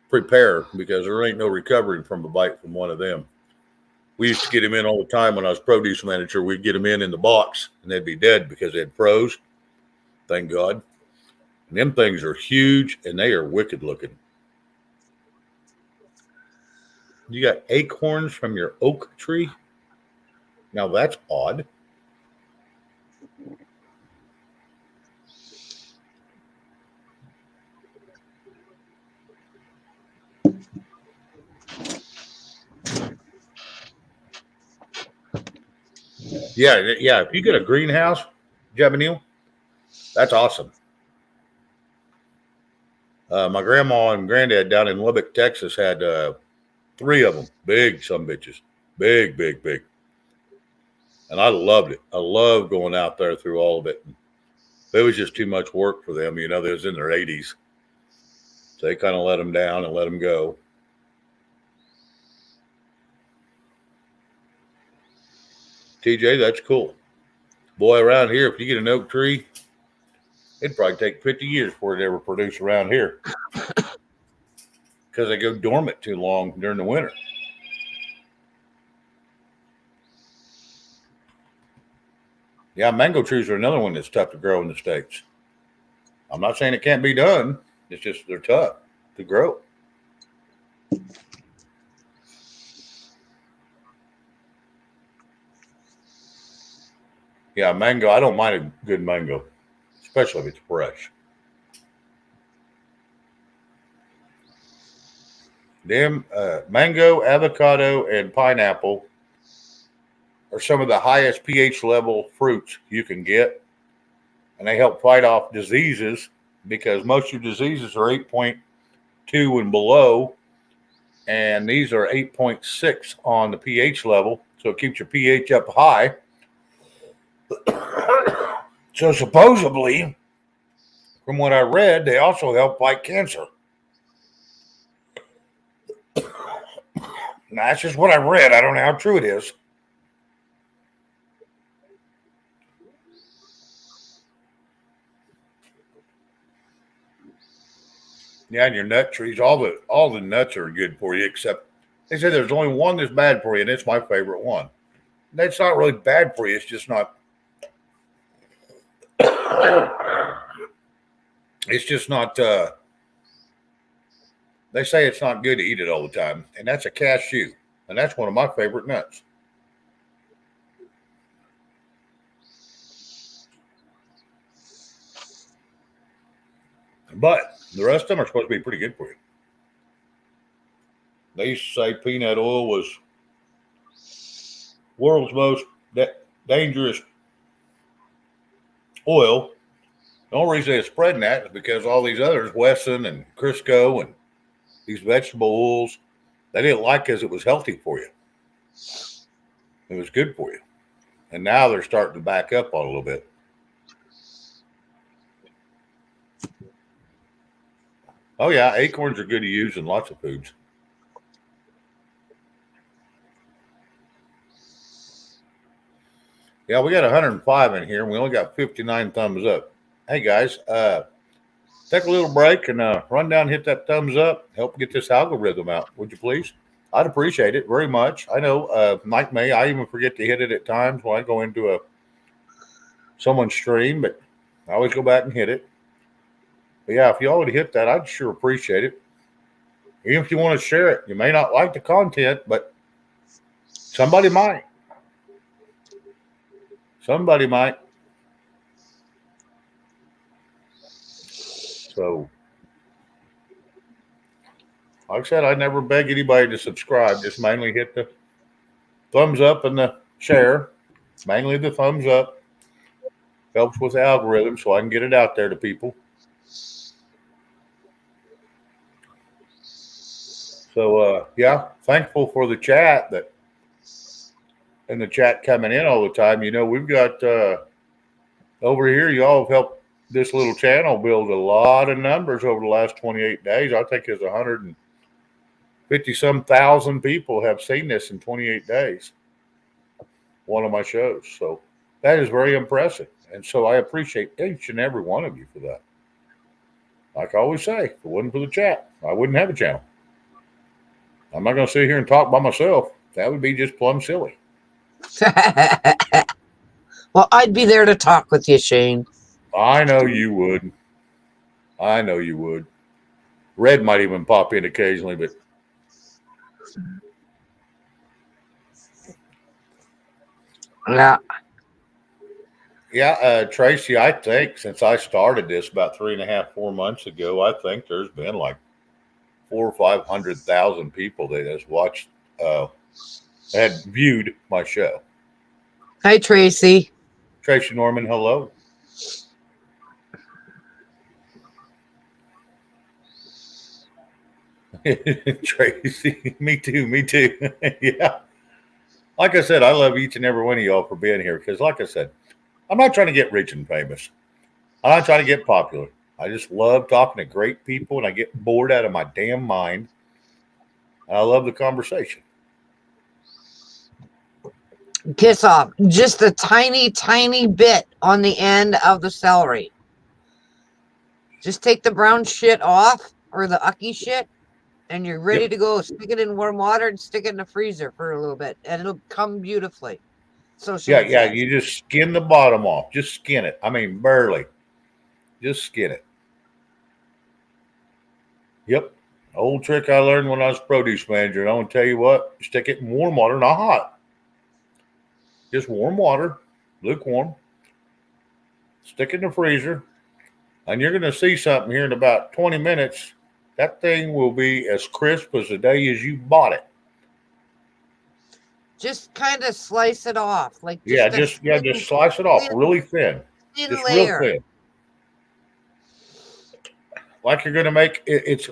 prepare, because there ain't no recovering from a bite from one of them. We used to get them in all the time when I was produce manager. We'd get them in the box, and they'd be dead because they'd froze. Thank God. And them things are huge, and they are wicked looking. You got acorns from your oak tree? Now that's odd. Yeah. If you get a greenhouse, Jebaniel, that's awesome. My grandma and granddad down in Lubbock, Texas, had 3 of them. Big some bitches. Big, big, big. And I loved it. I loved going out there through all of it. It was just too much work for them. They was in their 80s. So they kind of let them down and let them go. TJ, that's cool. Boy, around here, if you get an oak tree, it'd probably take 50 years before it ever produce around here. Because they go dormant too long during the winter. Yeah, mango trees are another one that's tough to grow in the States. I'm not saying it can't be done. It's just they're tough to grow. Yeah, mango. I don't mind a good mango, especially if it's fresh. Them mango, avocado, and pineapple are some of the highest pH level fruits you can get, and they help fight off diseases because most of your diseases are 8.2 and below, and these are 8.6 on the pH level, so it keeps your pH up high. So supposedly, from what I read, they also help fight cancer. Now, that's just what I read. I don't know how true it is. Yeah, and your nut trees, all the nuts are good for you, except they say there's only one that's bad for you, and it's my favorite one. That's not really bad for you. It's just not. It's just not. They say it's not good to eat it all the time, and that's a cashew, and that's one of my favorite nuts. But the rest of them are supposed to be pretty good for you. They used to say peanut oil was world's most dangerous oil. The only reason they're spreading that is because all these others, Wesson and Crisco and these vegetable oils, they didn't like because it was healthy for you. It was good for you. And now they're starting to back up on a little bit. Oh, yeah, acorns are good to use in lots of foods. Yeah, we got 105 in here, and we only got 59 thumbs up. Hey guys, take a little break and run down, and hit that thumbs up, help get this algorithm out, would you please? I'd appreciate it very much. I know, like me, I even forget to hit it at times when I go into someone's stream, but I always go back and hit it. But yeah, if y'all would hit that, I'd sure appreciate it. Even if you want to share it, you may not like the content, but somebody might. Somebody might. So, like I said, I never beg anybody to subscribe. Just mainly hit the thumbs up and the share. Mainly the thumbs up. Helps with the algorithm so I can get it out there to people. So, yeah, thankful for the chat and the chat coming in all the time. You know, we've got over here, y'all have helped this little channel build a lot of numbers over the last 28 days. I think there's 150 some thousand people have seen this in 28 days. One of my shows. So that is very impressive. And so I appreciate each and every one of you for that. Like I always say, if it wasn't for the chat, I wouldn't have a channel. I'm not going to sit here and talk by myself. That would be just plumb silly. Well, I'd be there to talk with you, Shane. I know you would. I know you would. Red might even pop in occasionally, but Yeah. yeah, Tracy, I think since I started this about 3.5, 4 months ago, I think there's been like 400,000 or 500,000 people that has watched, had viewed my show. Hi, Tracy. Tracy Norman, hello. Tracy, me too. Yeah. Like I said, I love each and every one of y'all for being here because, like I said, I'm not trying to get rich and famous. I'm not trying to get popular. I just love talking to great people and I get bored out of my damn mind. And I love the conversation. Piss off. Just a tiny, tiny bit on the end of the celery. Just take the brown shit off or the ucky shit and you're ready to go. Stick it in warm water and stick it in the freezer for a little bit and it'll come beautifully. So yeah, you just skin the bottom off. Just skin it. I mean, barely. Just skin it. Yep. Old trick I learned when I was produce manager. And I want to tell you what, stick it in warm water, not hot. Just warm water, lukewarm. Stick it in the freezer. And you're going to see something here in about 20 minutes. That thing will be as crisp as the day as you bought it. Just kind of slice it off. Like just slice it off really thin. Just layer. real thin. Like you're going to make it's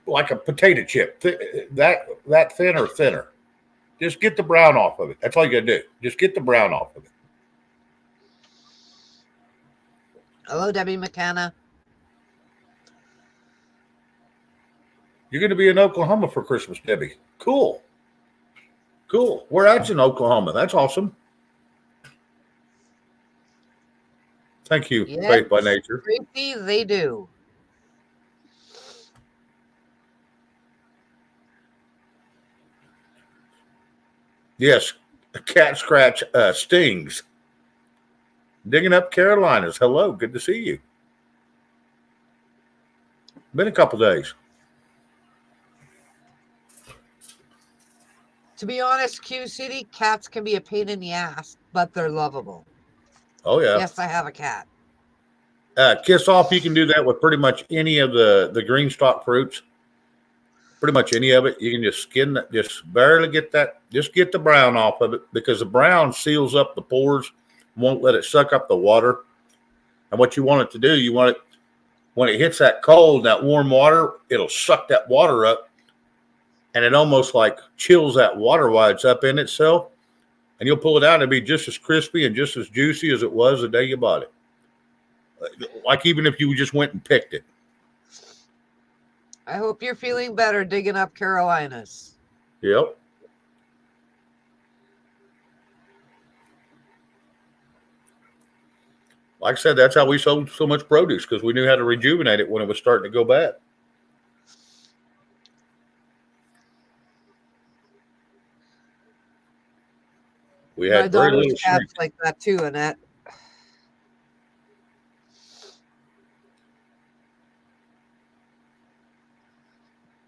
like a potato chip. That thin or thinner. Just get the brown off of it. That's all you got to do. Just get the brown off of it. Hello, Debbie McKenna. You're going to be in Oklahoma for Christmas, Debbie. Cool. We're at in Oklahoma. That's awesome. Thank you, yes, Faith by Nature. Tracy, they do. Yes, a cat scratch stings. Digging up Carolinas. Hello, good to see you. Been a couple days. To be honest, Q City, cats can be a pain in the ass, but they're lovable. Oh, yeah. Yes, I have a cat. Kiss off, you can do that with pretty much any of the green stalk fruits. Pretty much any of it. You can just skin that, just barely get that, just get the brown off of it because the brown seals up the pores, won't let it suck up the water. And what you want it to do, you want it, when it hits that cold, that warm water, it'll suck that water up. And it almost like chills that water while it's up in itself. And you'll pull it out and it'll be just as crispy and just as juicy as it was the day you bought it. Like even if you just went and picked it. I hope you're feeling better digging up Carolinas. Yep. Like I said, that's how we sold so much produce, because we knew how to rejuvenate it when it was starting to go bad. We My had very daughter's little cat's shrink. like that too, Annette.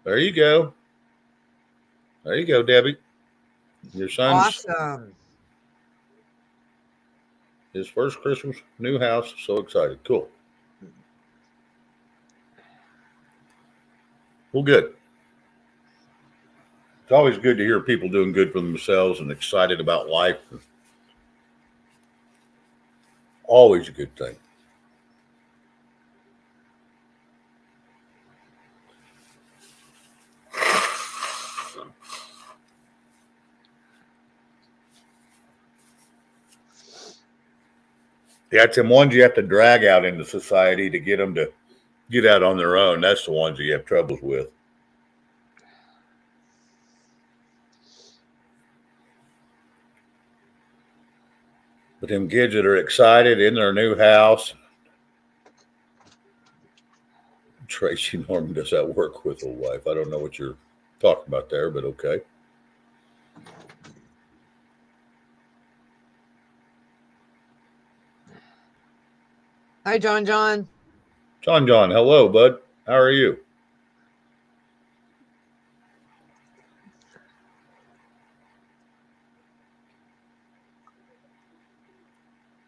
There you go. There you go, Debbie. Your son's Awesome. his first Christmas, new house. So excited. Cool. Well, good. It's always good to hear people doing good for themselves and excited about life. Always a good thing. Yeah, it's them ones you have to drag out into society to get them to get out on their own. That's the ones that you have troubles with. But them kids that are excited in their new house. Tracy Norman, does that work with a wife? I don't know what you're talking about there, but okay. Hi, John. John, hello, bud. How are you?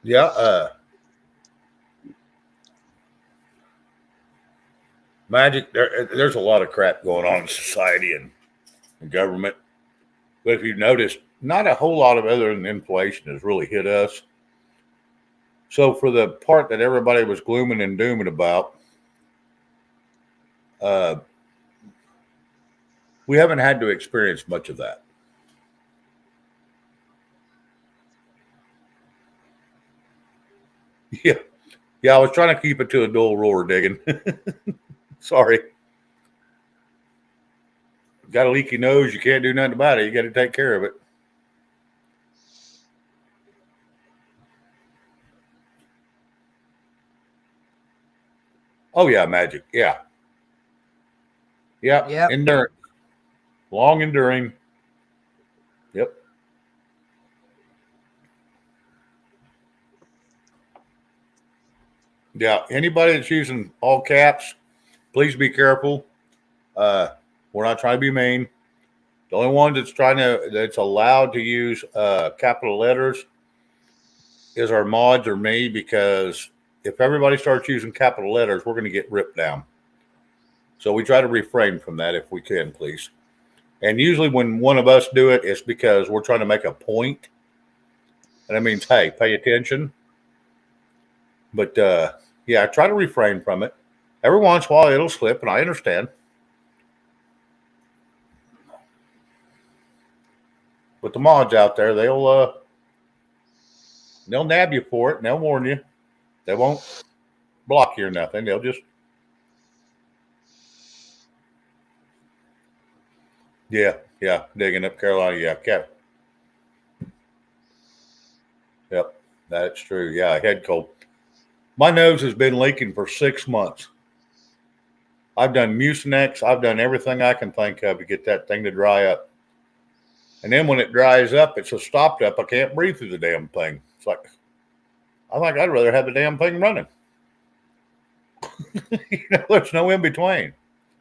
Yeah, Magic, there's a lot of crap going on in society and government. But if you've noticed, not a whole lot of other than inflation has really hit us. So for the part that everybody was glooming and dooming about, uh, we haven't had to experience much of that. Yeah. Yeah, I was trying to keep it to a dual roar digging. Sorry. Got a leaky nose, you can't do nothing about it. You got to take care of it. Oh yeah, Magic. Yeah. Yeah. Yep. Endurance. Long enduring. Yep. Yeah. Anybody that's using all caps, please be careful. We're not trying to be mean. The only one that's allowed to use capital letters is our mods or me, because if everybody starts using capital letters, we're going to get ripped down. So we try to refrain from that if we can, please. And usually when one of us do it, it's because we're trying to make a point. And that means, hey, pay attention. But yeah, I try to refrain from it. Every once in a while it'll slip, and I understand. But the mods out there, they'll nab you for it, and they'll warn you. They won't block you or nothing. They'll just, yeah, digging up Carolina, yeah, cat. Yep, that's true. Yeah, head cold. My nose has been leaking for 6 months. I've done Mucinex. I've done everything I can think of to get that thing to dry up. And then when it dries up, it's a stopped up. I can't breathe through the damn thing. It's like, I think I'd rather have the damn thing running. There's no in between.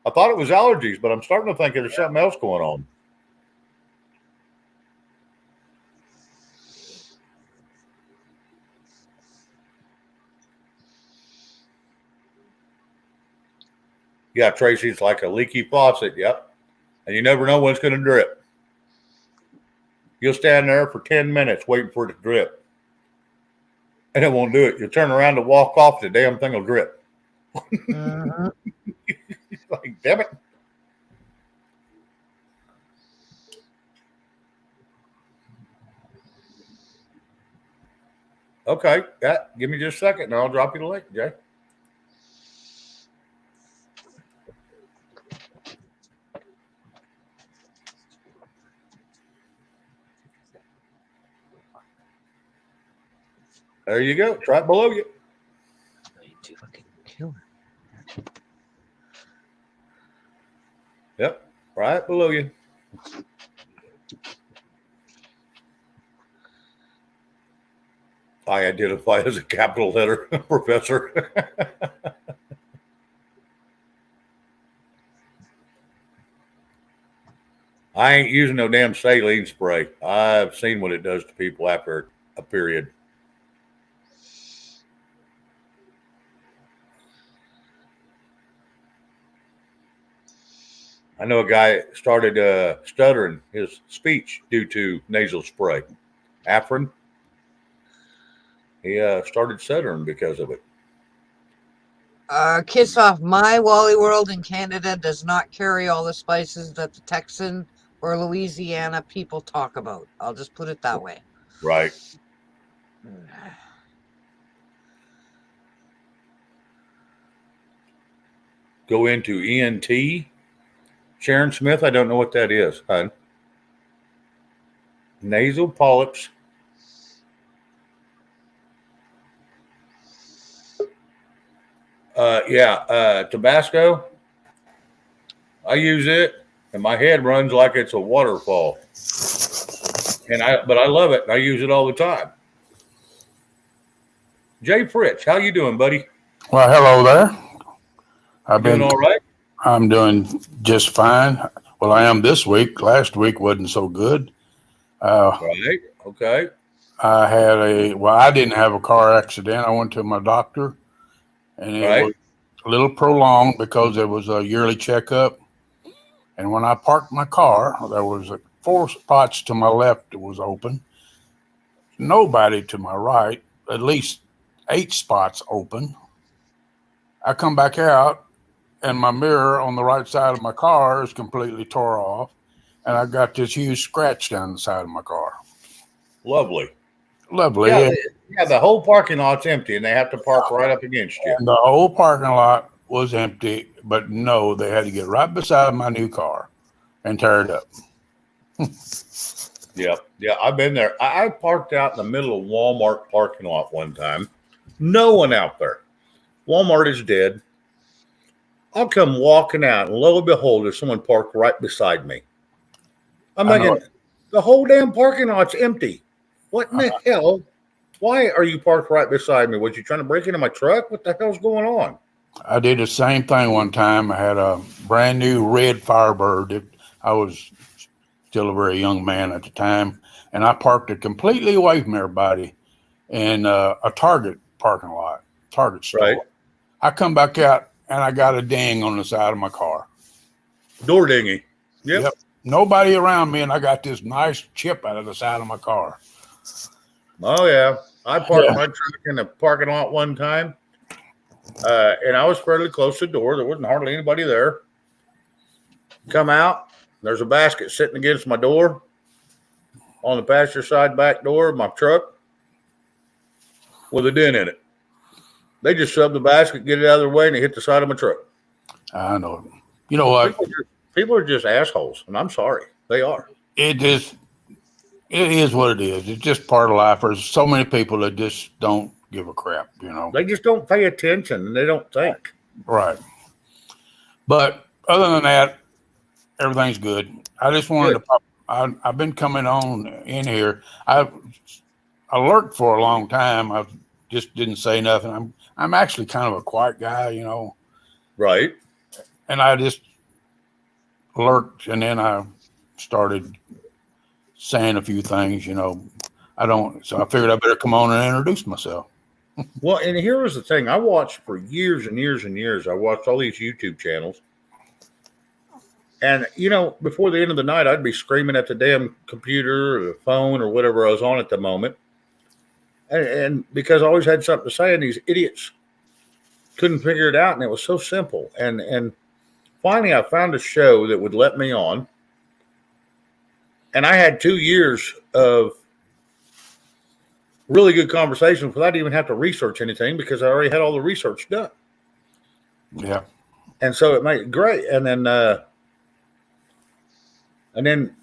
I thought it was allergies, but I'm starting to think there's something else going on. Yeah, Tracy, it's like a leaky faucet. Yep. And you never know when it's going to drip. You'll stand there for 10 minutes waiting for it to drip. And it won't do it. You'll turn around to walk off, the damn thing will drip. Like, damn it. Okay. Yeah. Give me just a second and I'll drop you the link, Jay. There you go. It's right below you. killer. Yep, right below you. I identify as a capital letter professor. I ain't using no damn saline spray. I've seen what it does to people after a period. I know a guy started stuttering his speech due to nasal spray. Afrin. He started stuttering because of it. Kiss off. My Wally World in Canada does not carry all the spices that the Texan or Louisiana people talk about. I'll just put it that way. Right. Go into ENT. Sharon Smith, I don't know what that is, hon. Nasal polyps. Tabasco. I use it, and my head runs like it's a waterfall. But I love it. I use it all the time. Jay Fritz, how you doing, buddy? Well, hello there. Doing all right? I'm doing just fine. Well, I am this week. Last week wasn't so good. Right. Okay. I didn't have a car accident. I went to my doctor, and it was a little prolonged because there was a yearly checkup. And when I parked my car, there was 4 spots to my left that was open. Nobody to my right, at least 8 spots open. I come back out, and my mirror on the right side of my car is completely tore off, and I got this huge scratch down the side of my car. Lovely. Yeah, the whole parking lot's empty, and they have to park right up against you. And the whole parking lot was empty, but no, they had to get right beside my new car and tear it up. Yeah, I've been there. I parked out in the middle of Walmart parking lot one time. No one out there. Walmart is dead. I'll come walking out, and lo and behold, there's someone parked right beside me. I'm thinking, the whole damn parking lot's empty. What in the hell? Why are you parked right beside me? Was you trying to break into my truck? What the hell's going on? I did the same thing one time. I had a brand new red Firebird. I was still a very young man at the time, and I parked it completely away from everybody in a Target parking lot, Target store. Right. I come back out, and I got a ding on the side of my car. Door dingy. Yep. Nobody around me, and I got this nice chip out of the side of my car. Oh, yeah. I parked my truck in the parking lot one time, and I was fairly close to the door. There wasn't hardly anybody there. Come out. There's a basket sitting against my door on the passenger side back door of my truck with a dent in it. They just shoved the basket, get it out of their way, and it hit the side of my truck. I know. You know what? People are just assholes, and I'm sorry. They are. It is what it is. It's just part of life. There's so many people that just don't give a crap, you know. They just don't pay attention, and they don't think. Right. But other than that, everything's good. I just wanted to pop. I've been coming on in here. I lurked for a long time. I just didn't say nothing. I'm actually kind of a quiet guy, you know. Right. And I just lurked, and then I started saying a few things, you know. So I figured I better come on and introduce myself. Well, and here was the thing. I watched for years and years and years. I watched all these YouTube channels. And, you know, before the end of the night, I'd be screaming at the damn computer or the phone or whatever I was on at the moment. And because I always had something to say, and these idiots couldn't figure it out, and it was so simple. And finally, I found a show that would let me on. And I had 2 years of really good conversations without even have to research anything because I already had all the research done. Yeah. And so it made it great. And then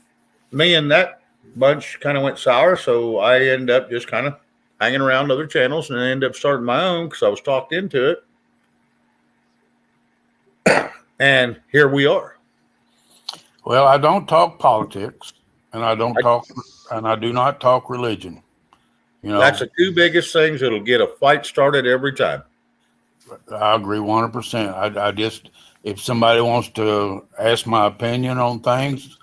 me and that bunch kind of went sour. So I ended up just kind of hanging around other channels, and I ended up starting my own because I was talked into it. And here we are. Well, I don't talk politics, and I do not talk religion. You know, That's the two biggest things that'll get a fight started every time. I agree 100%. I just, if somebody wants to ask my opinion on things,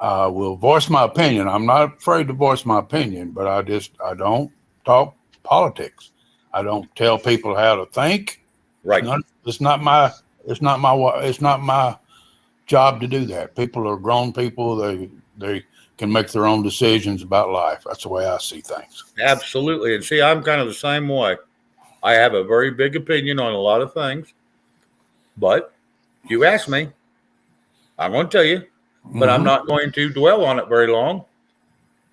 I will voice my opinion. I'm not afraid to voice my opinion, but I don't talk politics. I don't tell people how to think. Right. It's not my job to do that. People are grown people. They can make their own decisions about life. That's the way I see things. Absolutely. And see, I'm kind of the same way. I have a very big opinion on a lot of things, but if you ask me, I'm going to tell you, but I'm not going to dwell on it very long,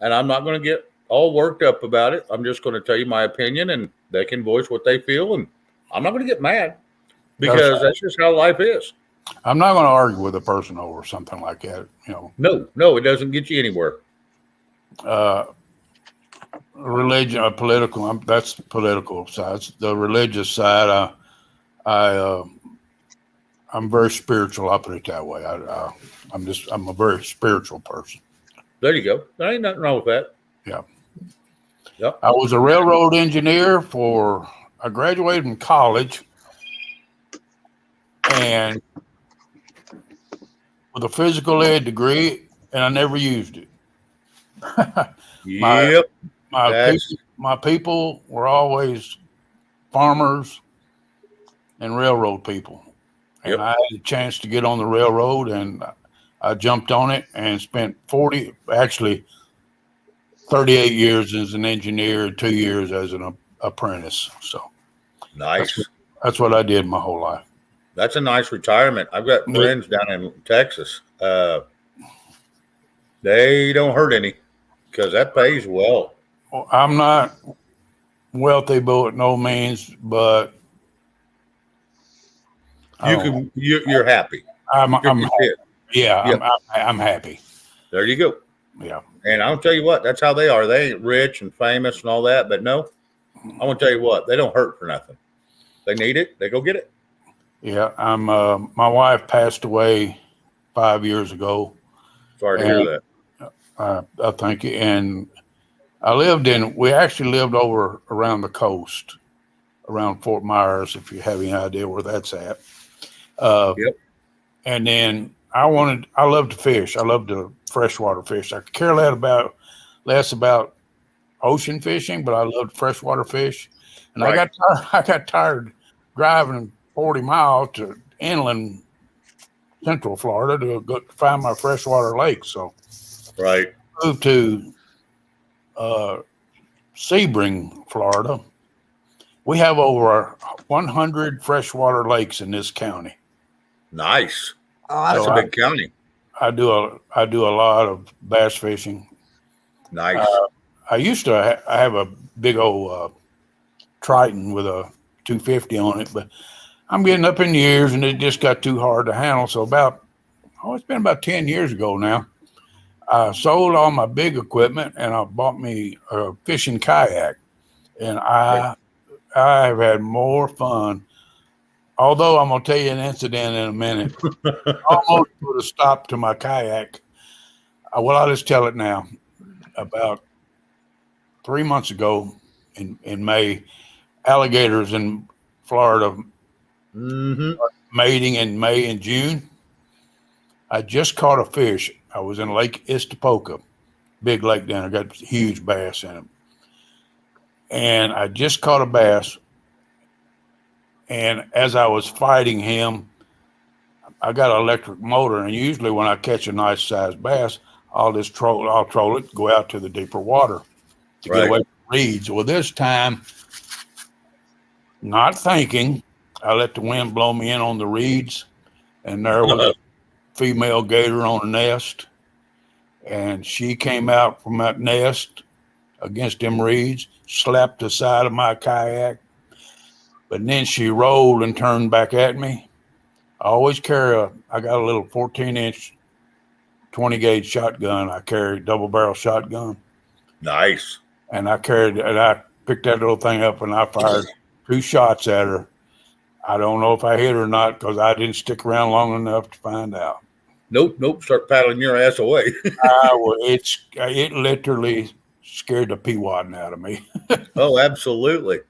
and I'm not going to get all worked up about it. I'm just going to tell you my opinion, and they can voice what they feel, and I'm not going to get mad because that's just how life is. I'm not going to argue with a person over something like that. You know, No, it doesn't get you anywhere. Religion, political. That's the political side. The religious side, I'm very spiritual. I'll put it that way. I'm a very spiritual person. There you go. There ain't nothing wrong with that. Yeah. Yep. I was a railroad engineer I graduated from college and with a physical ed degree, and I never used it. Yep. My people were always farmers and railroad people. And Yep. I had a chance to get on the railroad, and I jumped on it and spent 38 years as an engineer and 2 years as an apprentice. So Nice. that's what I did my whole life. That's a nice retirement. I've got friends down in Texas. They don't hurt any because that pays well. I'm not wealthy by no means, but You're happy. I'm You're fit. yeah, Yep. I'm happy. There you go. Yeah. And I'll tell you what, that's how they are. They ain't rich and famous and all that, but no, I want to tell you what, they don't hurt for nothing. They need it, they go get it. Yeah. My wife passed away 5 years ago. Sorry to hear that. I thank you. And we actually lived over around the coast, around Fort Myers, if you have any idea where that's at. Yep. And then I love to fish. I love to freshwater fish. I could care less about ocean fishing, but I love freshwater fish. And Right. I got tired driving 40 miles to inland Central Florida to go find my freshwater lake. So Right. moved to Sebring, Florida. We have over 100 freshwater lakes in this county. Nice. Oh, That's So a big county. I do a lot of bass fishing. Nice. I have a big old Triton with a 250 on it, but I'm getting up in years and it just got too hard to handle. So it's been about 10 years ago now. I sold all my big equipment and I bought me a fishing kayak, and I have had more fun. Although I'm going to tell you an incident in a minute. Almost put a stop to my kayak. I'll just tell it now. About 3 months ago in May, alligators in Florida mating in May and June. I just caught a fish. I was in Lake Istapoca, big lake down there, got huge bass in it. And I just caught a bass. And as I was fighting him, I got an electric motor. And usually when I catch a nice sized bass, I'll troll it, go out to the deeper water to get away from reeds. Well, this time, not thinking, I let the wind blow me in on the reeds, and there was a female gator on a nest, and she came out from that nest against them reeds, slapped the side of my kayak, but then she rolled and turned back at me. I always I got a little 14-inch 20 gauge shotgun. I carry double barrel shotgun. Nice. And I picked that little thing up and I fired 2 shots at her. I don't know if I hit or not because I didn't stick around long enough to find out. Nope. Start paddling your ass away. It literally scared the peawadding out of me. Oh, absolutely.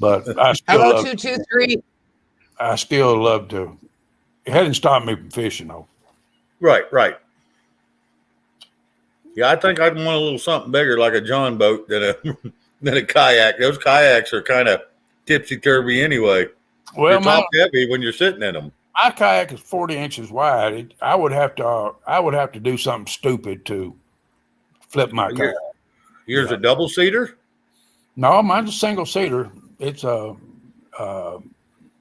But I Hello, 223. still love to. It hadn't stopped me from fishing though. Right. Yeah, I think I'd want a little something bigger, like a John boat, than a kayak. Those kayaks are kind of tipsy turvy anyway. Well, You're top heavy when you're sitting in them. my kayak is 40 inches wide. I would have to do something stupid to flip my kayak. Yours a double seater? No, mine's a single seater. It's a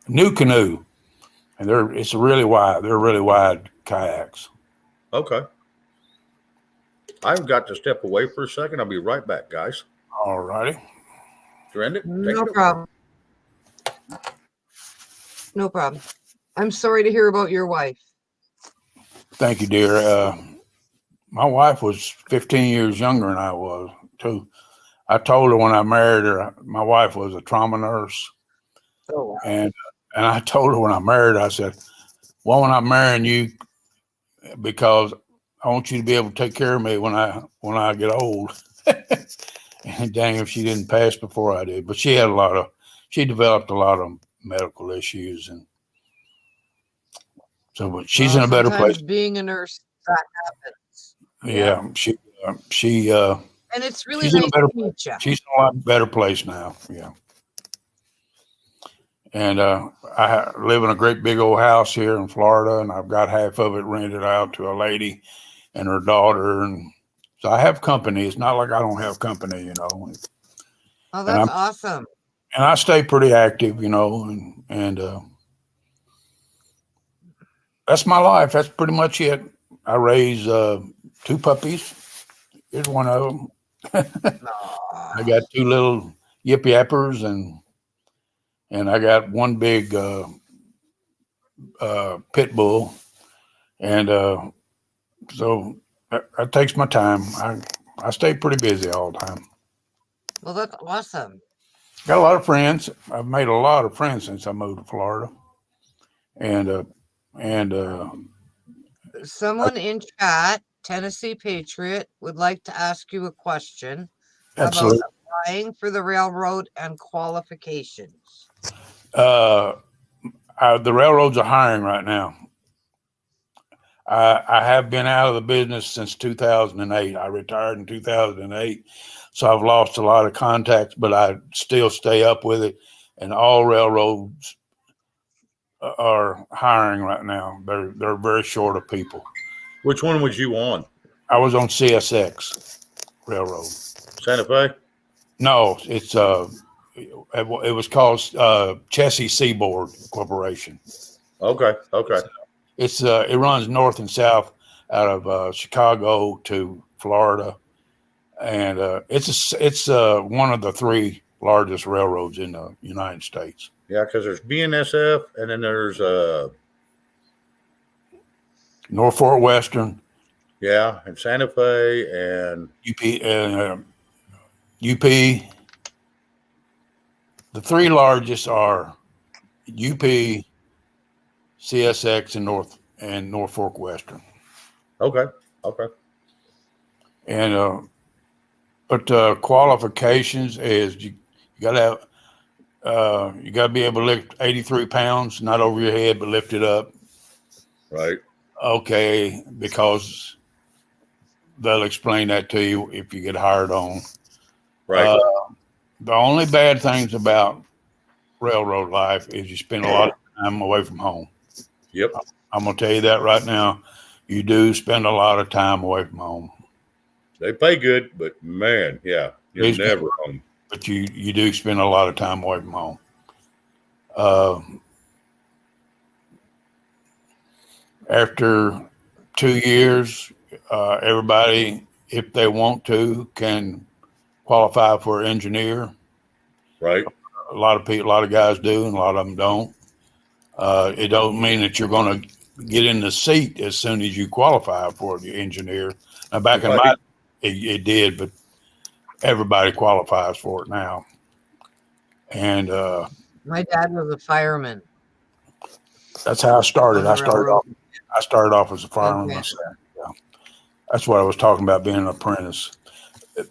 new canoe, and they're really wide. They're really wide kayaks. Okay. I've got to step away for a second. I'll be right back, guys. All righty. Brandon, No problem. No problem. I'm sorry to hear about your wife. Thank you, dear. My wife was 15 years younger than I was, too. I told her when I married her, my wife was a trauma nurse. Oh, wow. And I told her when I married her, I said, "Woman, I'm marrying you because I want you to be able to take care of me when I get old." And dang if she didn't pass before I did. But she developed a lot of medical issues, and so but she's in a better place. Being a nurse, that happens. Yeah, she And it's really she's in nice a better to meet you. she's in a lot better place now. Yeah. And I live in a great big old house here in Florida, and I've got half of it rented out to a lady and her daughter, and so I have company. It's not like I don't have company, you know. Oh, that's awesome. And I stay pretty active, you know, and that's my life. That's pretty much it. I raise 2 puppies. Here's one of them. I got 2 little yip yappers, and I got 1 big pit bull, and so that takes my time. I stay pretty busy all the time. Well, that's awesome. Got a lot of friends. I've made a lot of friends since I moved to Florida, and someone in chat, Tennessee Patriot, would like to ask you a question absolutely. about applying for the railroad and qualifications. The railroads are hiring right now. I have been out of the business since 2008. I retired in 2008, so I've lost a lot of contacts, but I still stay up with it. And all railroads are hiring right now. They're very short of people. Which one was you on? I was on CSX Railroad. Santa Fe? No, it's it was called Chessie Seaboard Corporation. Okay. It runs north and south out of Chicago to Florida, and it's one of the 3 largest railroads in the United States. Yeah, because there's BNSF, and then there's Norfolk Western. Yeah, and Santa Fe and UP. The 3 largest are UP, CSX, and Norfolk Western. Okay. And but qualifications is you got to have you got to be able to lift 83 pounds, not over your head, but lift it up. Right. Okay, because they'll explain that to you if you get hired on. Right. The only bad things about railroad life is you spend a lot of time away from home. Yep. I'm going to tell you that right now. You do spend a lot of time away from home. They pay good, but man, yeah, you're never home. But you do spend a lot of time away from home. After 2 years, everybody, if they want to, can qualify for engineer. Right. A lot of guys do, and a lot of them don't. It don't mean that you're going to get in the seat as soon as you qualify for the engineer. Now, back in my, it did, but everybody qualifies for it now. And My dad was a fireman. That's how I started. On the railroad. I started off as a fireman Okay. myself. Yeah. That's what I was talking about, being an apprentice.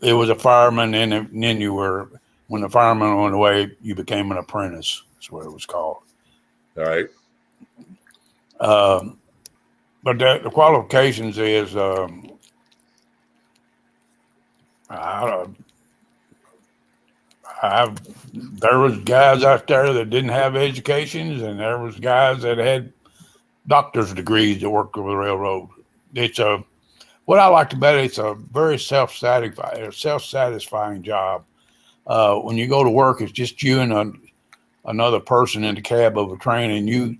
It was a fireman, and then you were, when the fireman went away, you became an apprentice. That's what it was called. All right. But the qualifications is there was guys out there that didn't have educations, and there was guys that had doctor's degrees that worked with the railroad. It's what I liked about it. It's a very self-satisfying job. When you go to work, it's just you and another person in the cab of a train, and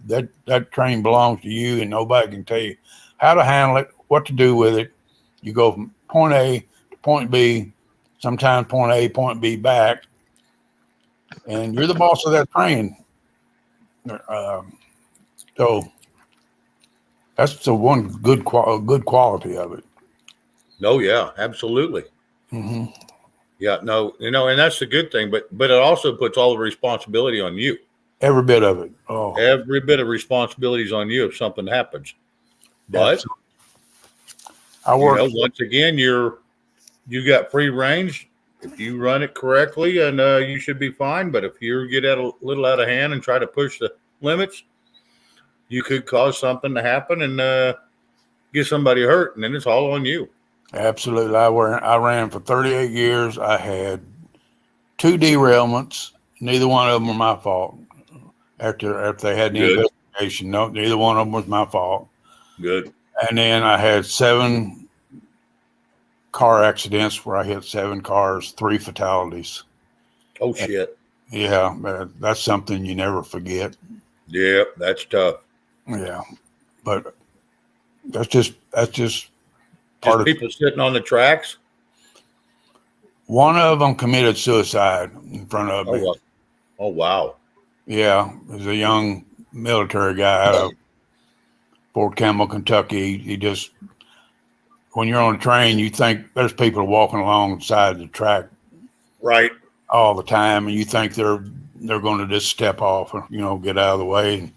that train belongs to you, and nobody can tell you how to handle it, what to do with it. You go from point A to point B, sometimes point A, point B back, and you're the boss of that train. So that's the one good quality of it. No, yeah, absolutely. Mm-hmm. Yeah, no, and that's the good thing, but it also puts all the responsibility on you. Every bit of it. Oh, Every bit of responsibility is on you if something happens. But I work. Once again, you got free range. If you run it correctly, and you should be fine. But if you get a little out of hand and try to push the limits, you could cause something to happen and get somebody hurt, and then it's all on you. Absolutely. I ran for 38 years. I had 2 derailments. Neither one of them were my fault. After they had the investigation, no, neither one of them was my fault. Good. And then I had 7 car accidents where I hit 7 cars, 3 fatalities. Oh, shit. Yeah, that's something you never forget. Yeah, that's tough. Yeah, but that's just Just people sitting on the tracks. One of them committed suicide in front of me. Oh, wow. Yeah, he was a young military guy out of Fort Campbell, Kentucky. He just, when you're on a train, you think there's people walking alongside the track, right, all the time, and you think they're going to just step off or get out of the way. And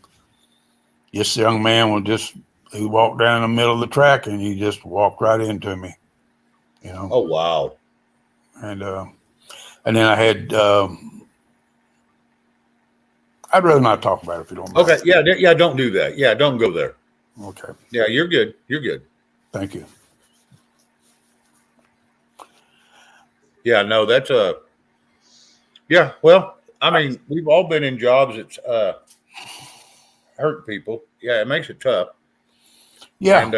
this young man he walked down the middle of the track and he just walked right into me. Oh, wow. And then I had. I'd rather not talk about it if you don't mind. Okay, yeah, don't do that. Yeah, don't go there. Okay. Yeah, you're good. You're good. Thank you. Yeah, no, that's yeah, well, I mean, we've all been in jobs that's hurt people. Yeah, it makes it tough. Yeah. And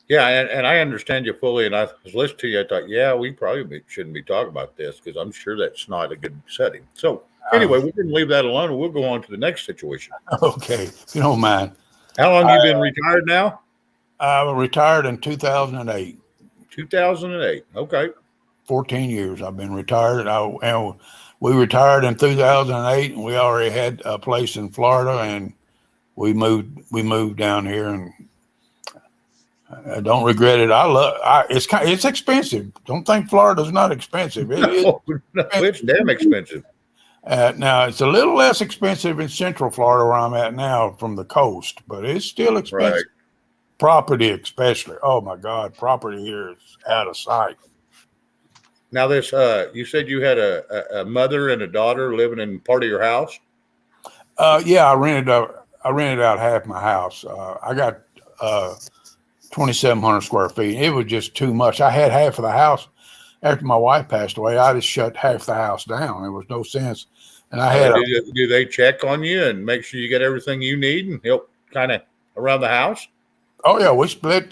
and I understand you fully. And I was listening to you. I thought, yeah, we probably shouldn't be talking about this because I'm sure that's not a good setting. So anyway, we're going to leave that alone and we'll go on to the next situation. Okay, if you don't mind. How long you been retired now? I retired in 2008. 2008. Okay. 14 years I've been retired. And we retired in 2008, and we already had a place in Florida, and we moved down here, and I don't regret it. It's expensive. Don't think Florida's not expensive. No, it's damn expensive. Now it's a little less expensive in Central Florida where I'm at now from the coast, but it's still expensive. Right. Property especially. Oh my God, property here is out of sight. Now this, you said you had a mother and a daughter living in part of your house? Yeah, I rented out half my house. I got 2,700 square feet. It was just too much. I had half of the house. After my wife passed away, I just shut half the house down. There was no sense. And I had. Do they check on you and make sure you get everything you need and help kind of around the house? Oh yeah, we split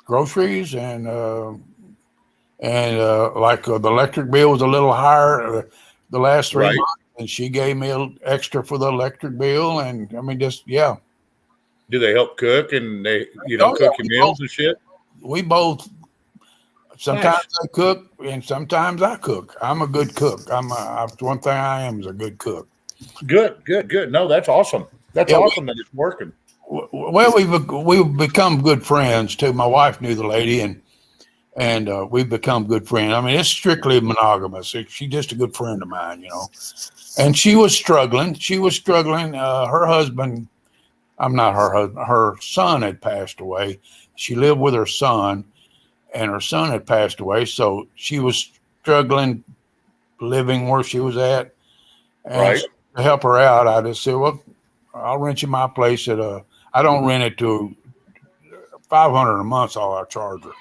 groceries and like the electric bill was a little higher the last 3 months, and she gave me an extra for the electric bill, and I mean just yeah. Do they help cook and they cook your meals and shit? We both. Sometimes I cook and sometimes I cook. I'm a good cook. One thing I am is a good cook. Good. No, that's awesome. That's awesome that it's working. Well, we've become good friends too. My wife knew the lady, and we've become good friends. I mean, it's strictly monogamous. She's just a good friend of mine, you know. And she was struggling. Her husband, I'm not her husband, her son had passed away. She lived with her son, and her son had passed away. So she was struggling living where she was at. And Right. to help her out, I just said, well, I'll rent you my place I don't rent it to $500 a month, all I charge her.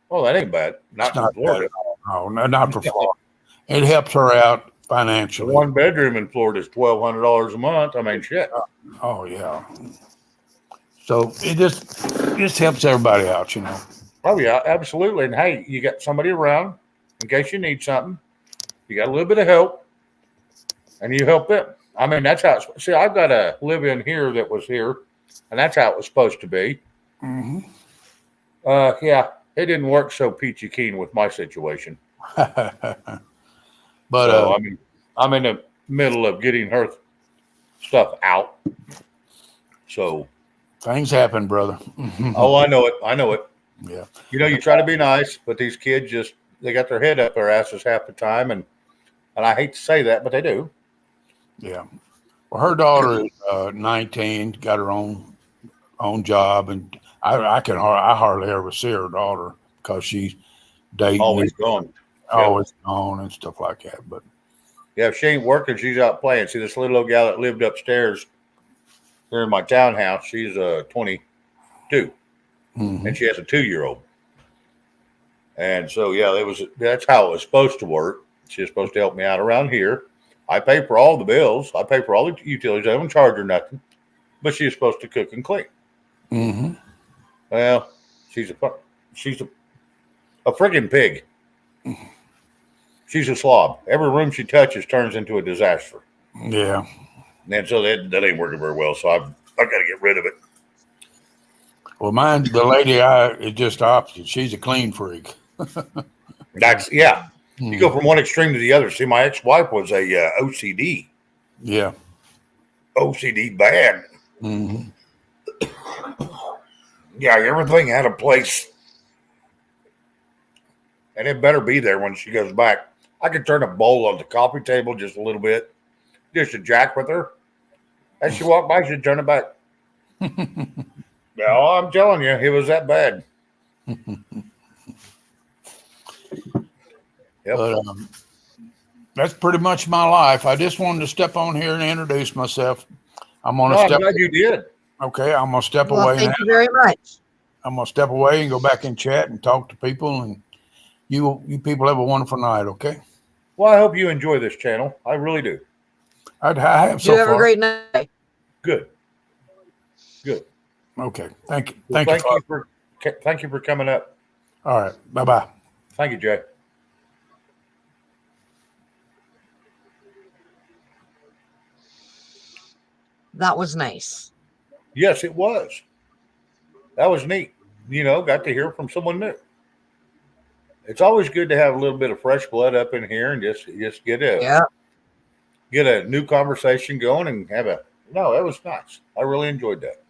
Well, that ain't bad. Not It's in not Florida. bad. No, not for Florida. It helps her out financially. One bedroom in Florida is $1,200 a month. I mean, shit. Oh yeah. So it just helps everybody out, you know. Oh yeah, absolutely. And hey, you got somebody around in case you need something. You got a little bit of help, and you help them. I mean, that's how. See, I've got a live-in here that was here, and that's how it was supposed to be. Mm-hmm. Yeah, it didn't work so peachy keen with my situation. But So, I mean, I'm in the middle of getting her stuff out. So, things happen, brother. oh, I know it. I know it. Yeah. You know, you try to be nice, but these kids they got their head up their asses half the time, and I hate to say that, but they do. Yeah. Well, her daughter is 19, got her own job, and I hardly ever see her daughter because she's dating, Always gone. always gone and stuff like that. But Yeah, if she ain't working, she's out playing. See, this little old gal that lived upstairs here in my townhouse, she's 22, and she has a 2-year-old. And so, yeah, that's how it was supposed to work. She was supposed to help me out around here. I pay for all the bills. I pay for all the utilities. I don't charge her nothing. But she's supposed to cook and clean. mm-hmm. Well, she's a friggin' pig. She's a slob. Every room she touches turns into a disaster. Yeah. And so that ain't working very well. So I've got to get rid of it. Well, the lady is just opposite. She's a clean freak. That's yeah. You go from one extreme to the other. See, my ex-wife was a OCD. Yeah. OCD bad. Mm-hmm. Yeah, everything had a place. And it better be there when she goes back. I could turn a bowl on the coffee table just a little bit. Just a jack with her. As she walked by, she'd turn it back. Well, I'm telling you, it was that bad. Yep. But that's pretty much my life. I just wanted to step on here and introduce myself. I'm I'm glad you did. Okay, I'm gonna step Well, away. thank you very much. I'm gonna step away and go back and chat and talk to people. And you people have a wonderful night. Okay. Well, I hope you enjoy this channel. I really do. I have so You have far. a great night. Good. Good. Okay. Thank you. Well, Thank you. thank you for coming up. All right. Bye bye. Thank you, Jay. That was nice. Yes, it was. That was neat. You know, got to hear from someone new. It's always good to have a little bit of fresh blood up in here and just get a new conversation going and that was nice. I really enjoyed that.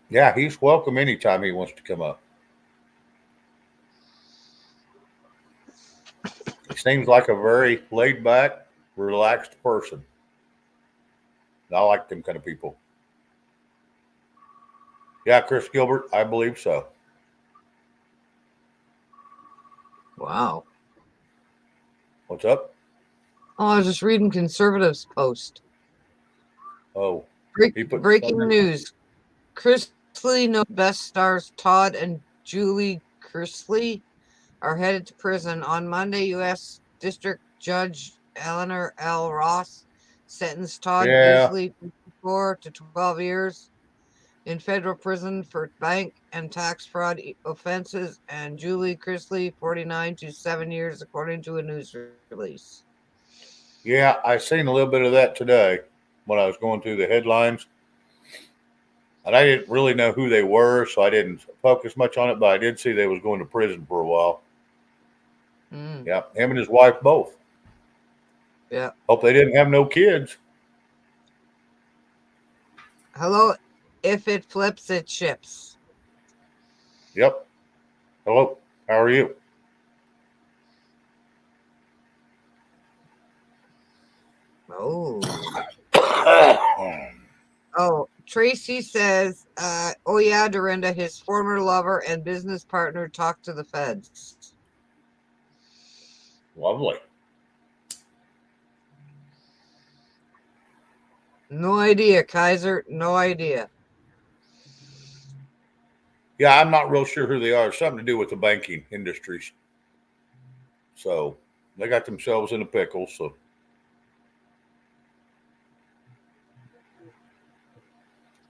Yeah, he's welcome anytime he wants to come up. He seems like a very laid back, relaxed person. I like them kind of people. Yeah, Chris Gilbert, I believe so. Wow. What's up? Oh, I was just reading Conservatives' post. Oh, Breaking news. Chrisley, no best stars Todd and Julie Chrisley are headed to prison. On Monday, U.S. District Judge Eleanor L. Ross sentenced Todd Chrisley 4 to 12 years in federal prison for bank and tax fraud offenses, and Julie Chrisley 49 to 7 years, according to a news release. Yeah, I seen a little bit of that today when I was going through the headlines. And I didn't really know who they were, so I didn't focus much on it, but I did see they was going to prison for a while. Yeah, him and his wife both. Yeah. Hope they didn't have no kids. Hello, if it flips, it ships. Yep. Hello. How are you? Oh, Tracy says, oh yeah, Dorinda, his former lover and business partner talked to the feds. Lovely. No idea, Kaiser. No idea. Yeah, I'm not real sure who they are. It's something to do with the banking industries. So they got themselves in a pickle. So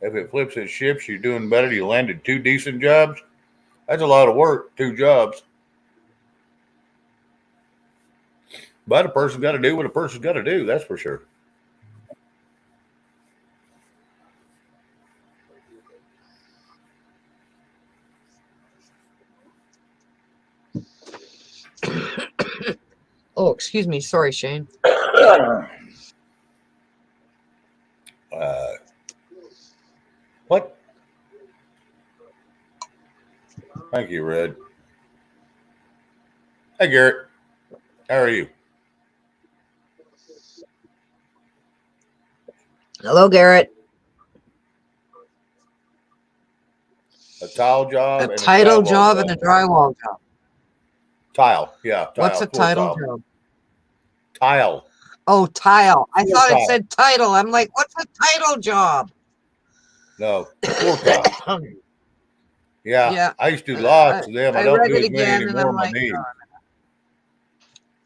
if it flips, it ships. You're doing better. You landed 2 decent jobs. That's a lot of work. 2 jobs. But a person's got to do what a person's got to do. That's for sure. Oh, excuse me. Sorry, Shane. What? Thank you, Red. Hey, Garrett. How are you? Hello, Garrett. A tile job. A title job and a drywall job. Tile. Yeah. Tile. What's a title job? Tile. Oh, tile. I thought tile. It said title. I'm like, what's a title job? No. Floor tile. Yeah. I used to do lots of them. I don't do as many anymore. My knee.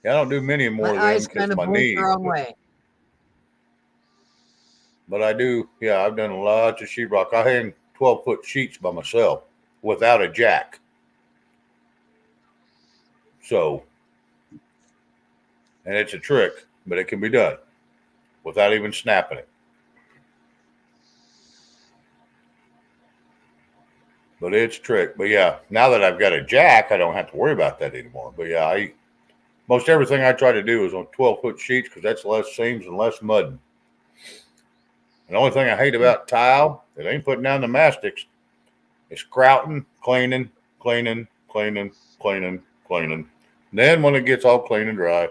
Yeah, I don't do many more of them because my knee. But I do. Yeah, I've done lots of sheetrock. I hang 12-foot sheets by myself without a jack. So, and it's a trick, but it can be done without even snapping it. But it's a trick. But yeah, now that I've got a jack, I don't have to worry about that anymore. But yeah, most everything I try to do is on 12-foot sheets because that's less seams and less mudding. And the only thing I hate about tile, it ain't putting down the mastics. It's grouting, cleaning. Then when it gets all clean and dry,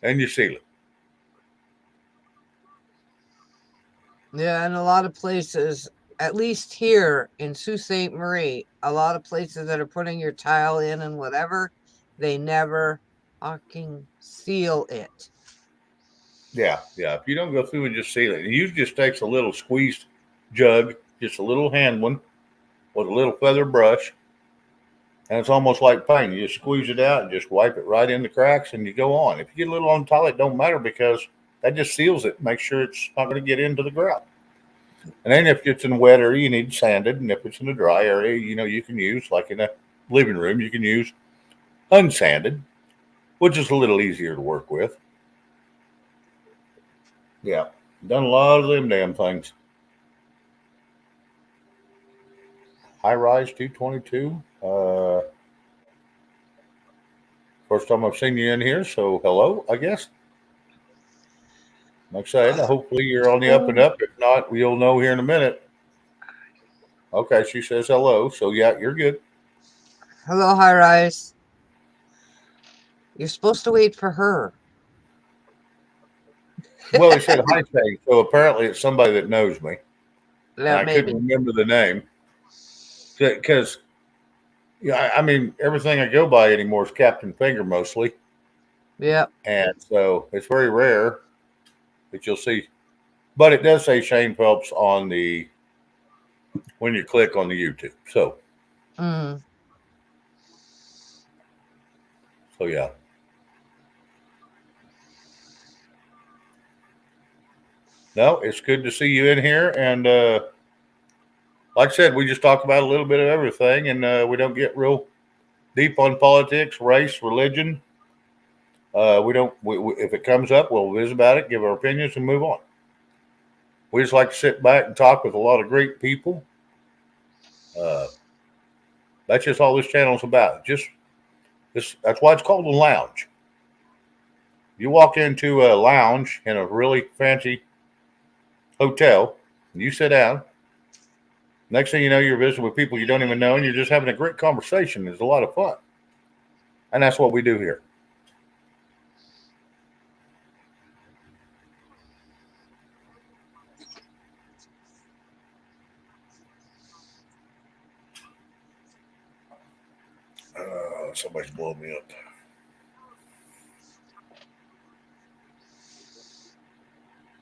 then you seal it. Yeah, and a lot of places, at least here in Sault Ste. Marie, a lot of places that are putting your tile in and whatever, they never fucking seal it. Yeah. If you don't go through and just seal it, it usually just takes a little squeezed jug, just a little hand one with a little feather brush. And it's almost like paint. You just squeeze it out and just wipe it right in the cracks and you go on. If you get a little on tile, it don't matter because that just seals it. Make sure it's not going to get into the grout. And then if it's in a wet area, you need sanded. And if it's in a dry area, you can use, like in a living room, you can use unsanded, which is a little easier to work with. Yeah. Done a lot of them damn things. High rise 222. First time I've seen you in here, so hello, I guess. Like I said, hopefully you're on the up and up. If not, you'll know here in a minute. Okay, she says hello, so yeah, you're good. Hello, High Rise. You're supposed to wait for her. Well, he said hi, thing, so apparently it's somebody that knows me. I couldn't remember the name because, I mean, everything I go by anymore is Captain Finger mostly. Yeah. And so it's very rare that you'll see, but it does say Shane Phelps on when you click on the YouTube. So, so yeah. No, it's good to see you in here. And like I said, we just talk about a little bit of everything, and we don't get real deep on politics, race, religion. We don't. If it comes up, we'll visit about it, give our opinions, and move on. We just like to sit back and talk with a lot of great people. That's just all this channel is about. That's why it's called a lounge. You walk into a lounge in a really fancy hotel, and you sit down, Next thing you know, you're visiting with people you don't even know, and you're just having a great conversation. It's a lot of fun. And that's what we do here. Somebody's blowing me up.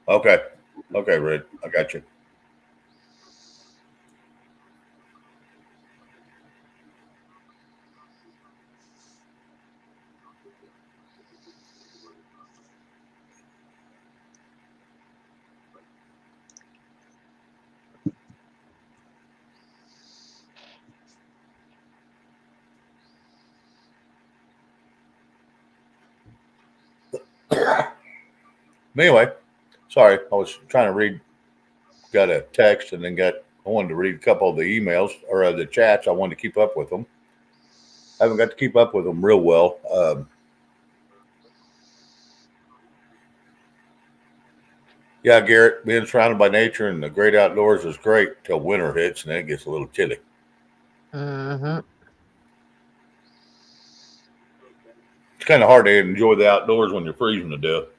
Okay. Okay, Red. I got you. Anyway, sorry. I was trying to read, got a text and then I wanted to read a couple of the emails or the chats. I wanted to keep up with them. I haven't got to keep up with them real well. Yeah, Garrett, being surrounded by nature and the great outdoors is great till winter hits and then it gets a little chilly. Mm-hmm. It's kind of hard to enjoy the outdoors when you're freezing to death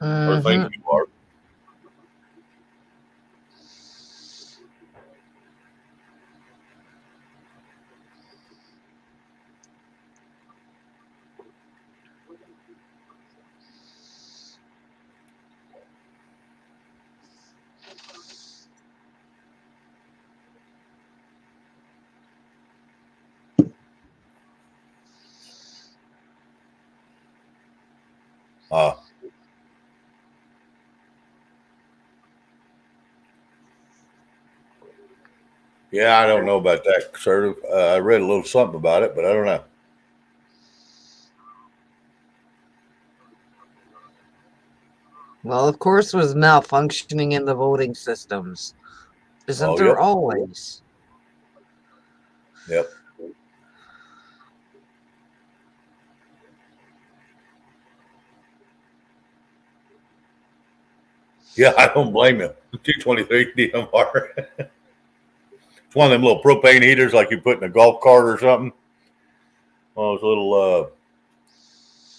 or think Mm-hmm. you are. Yeah, I don't know about that, sir. I read a little something about it, but I don't know. Well, of course, was malfunctioning in the voting systems. Isn't there Yep. always? Yep. Yeah, I don't blame you. 223 DMR. It's one of them little propane heaters like you put in a golf cart or something. One of those little,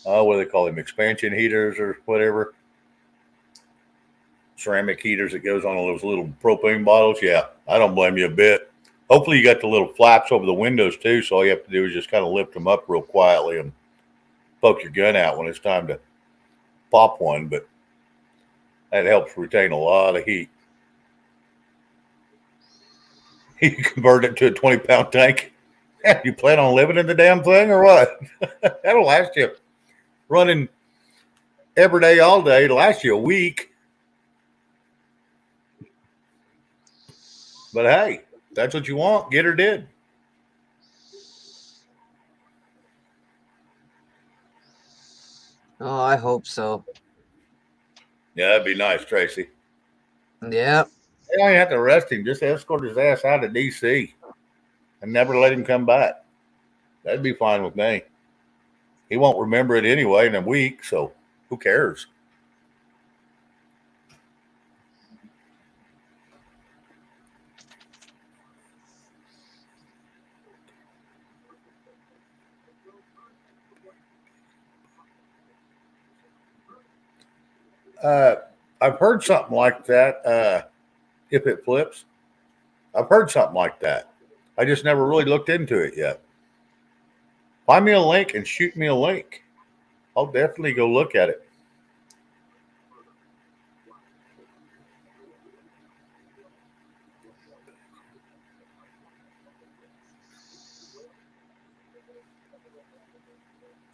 what do they call them? Expansion heaters or whatever. Ceramic heaters that goes on all those little propane bottles. Yeah, I don't blame you a bit. Hopefully you got the little flaps over the windows too. So all you have to do is just kind of lift them up real quietly and poke your gun out when it's time to pop one. But that helps retain a lot of heat. You convert it to a 20-pound tank. You plan on living in the damn thing or what? That'll last you running every day, all day. It'll last you a week. But hey, if that's what you want, get her did. Oh, I hope so. Yeah, that'd be nice, Tracy. Yep. They don't even have to arrest him. Just escort his ass out of D.C. and never let him come back. That'd be fine with me. He won't remember it anyway in a week, so who cares? I've heard something like that. If it flips, I've heard something like that. I just never really looked into it yet. Find me a link and shoot me a link. I'll definitely go look at it.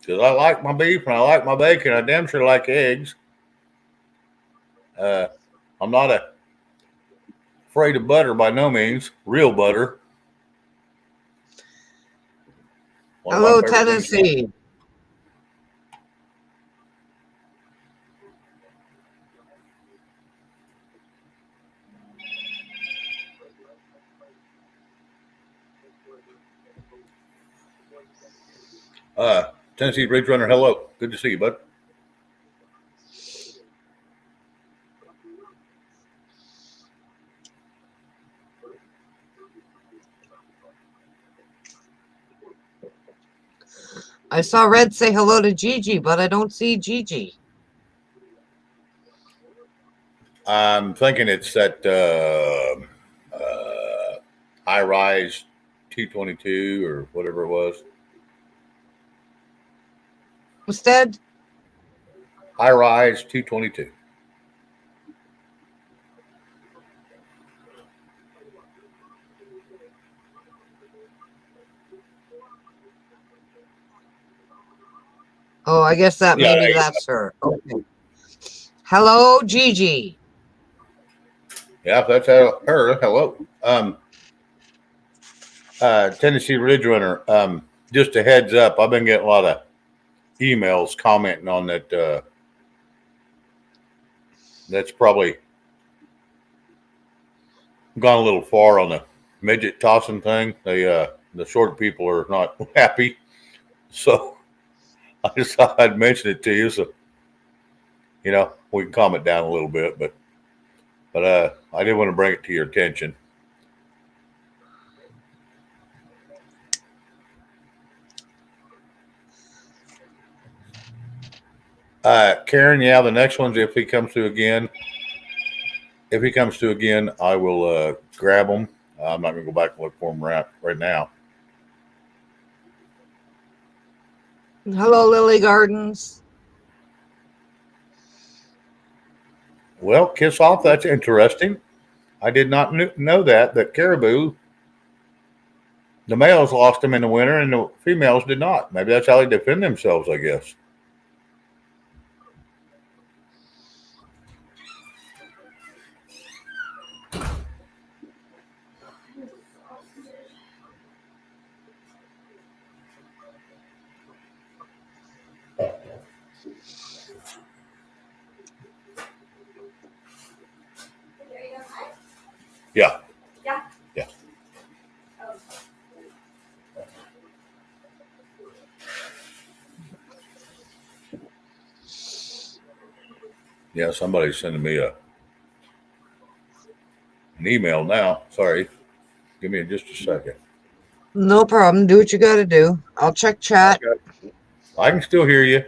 Because I like my beef and I like my bacon. I damn sure like eggs. I'm not afraid of butter by no means. Real butter. One of my Hello, favorite things. Tennessee. Tennessee Ridge Runner, hello. Good to see you, bud. I saw Red say hello to Gigi, but I don't see Gigi. I'm thinking it's that high rise 222 or whatever it was. Instead, High rise 222. oh, I guess that Yeah, maybe that's her. Okay. Hello, Gigi. yeah, that's her. Hello. Tennessee Ridge Runner. Just a heads up, I've been getting a lot of emails commenting on that. That's probably gone a little far on the midget tossing thing. The short people are not happy, so I just thought I'd mention it to you, so we can calm it down a little bit. But I did want to bring it to your attention. Karen, yeah, the next one's if he comes through again. If he comes through again, I will grab him. I'm not going to go back and look for him right now. Hello, Lily Gardens. Well, kiss off. That's interesting. I did not know that caribou, the males lost them in the winter and the females did not. Maybe that's how they defend themselves, I guess. Yeah. Yeah. Yeah. Yeah, somebody's sending me an email now. Sorry. Give me just a second. No problem. Do what you got to do. I'll check chat. I can still hear you.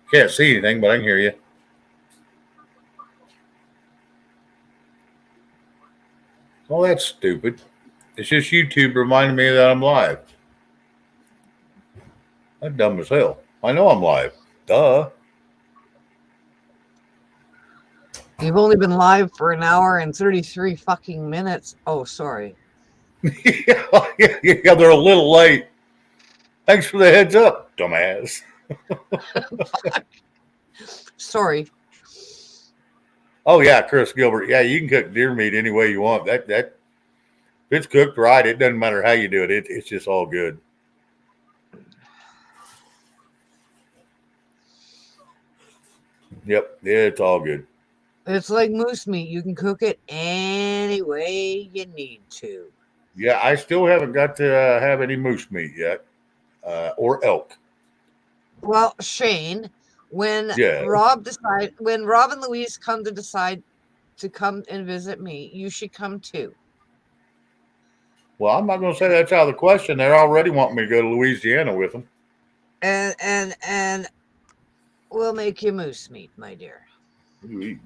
Can't see anything, but I can hear you. Oh, that's stupid. It's just YouTube reminding me that I'm live. That's dumb as hell. I know I'm live. Duh. You've only been live for an hour and 33 fucking minutes. Oh, sorry. Yeah, they're a little late. Thanks for the heads up, dumbass. Sorry. Oh yeah, Chris Gilbert. Yeah, you can cook deer meat any way you want. That if it's cooked right, it doesn't matter how you do it. It's just all good. Yep, it's all good. It's like moose meat. You can cook it any way you need to. Yeah, I still haven't got to have any moose meat yet, or elk. Well, Shane, when Yeah. Rob and Louise come to decide to come and visit me, you should come too. Well, I'm not going to say that's out of the question. They're already wanting me to go to Louisiana with them. And we'll make you moose meat, my dear. Ooh.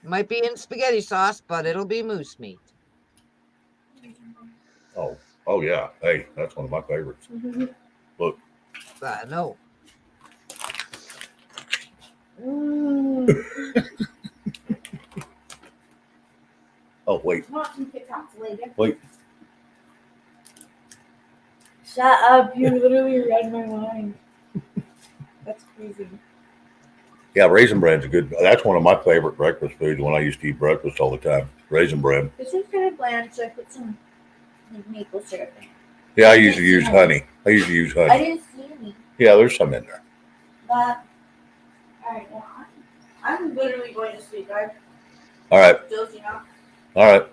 Might be in spaghetti sauce, but it'll be moose meat. Oh yeah. Hey, that's one of my favorites. Look. I know. Oh wait. Wait. Shut up! You literally read my mind. That's crazy. Yeah, raisin bread's a good. That's one of my favorite breakfast foods. When I used to eat breakfast all the time, raisin bread. This one's kind of bland, so I put some maple syrup in. Yeah, I usually use honey. I didn't see any. Yeah, there's some in there. But alright, well, I'm literally going to sleep. I'm All right. dozing off. All right.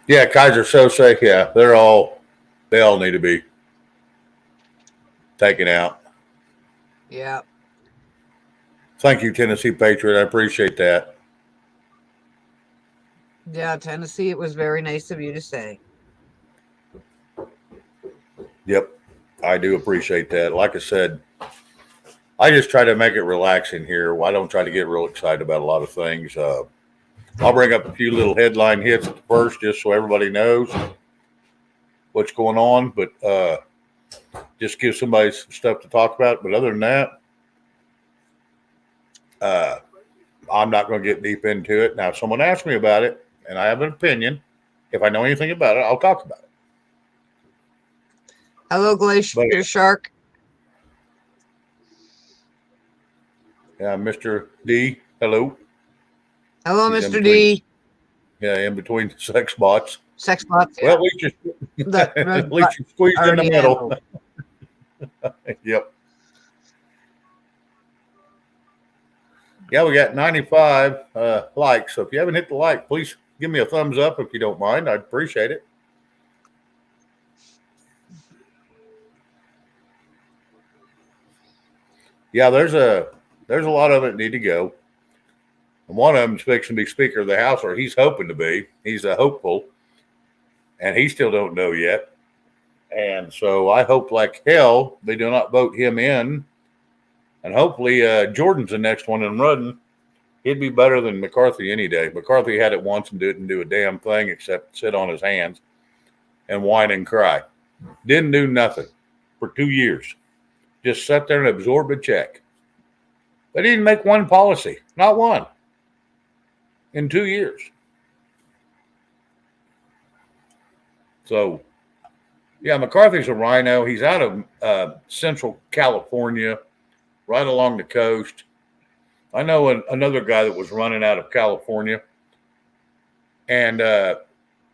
Yeah, Kaiser Sose. Yeah, they all need to be taken out. Yeah. Thank you, Tennessee Patriot. I appreciate that. Yeah, Tennessee, it was very nice of you to say. Yep, I do appreciate that. Like I said, I just try to make it relaxing here. I don't try to get real excited about a lot of things. I'll bring up a few little headline hits at first, just so everybody knows what's going on. But just give somebody some stuff to talk about. But other than that, I'm not going to get deep into it. Now, if someone asks me about it and I have an opinion, if I know anything about it, I'll talk about it. Hello, Glacier But, Shark. yeah, Mr. D, hello. Hello, He's in Mr. between, D. yeah, in between the sex bots. Sex bots. Well, Yeah. at least you That at least you squeezed in the already middle. handled. Yep. Yeah, we got 95 likes. So if you haven't hit the like, please give me a thumbs up if you don't mind. I'd appreciate it. Yeah, there's a lot of it need to go. And one of them's fixing to be Speaker of the House, or he's hoping to be. He's a hopeful, and he still don't know yet. And so I hope like hell they do not vote him in. And hopefully Jordan's the next one in running. He'd be better than McCarthy any day. McCarthy had it once and didn't do a damn thing except sit on his hands and whine and cry. Didn't do nothing for 2 years. Just sat there and absorbed a check. They didn't make one policy, not one, in 2 years. So, yeah, McCarthy's a rhino. He's out of Central California, right along the coast. I know another guy that was running out of California, and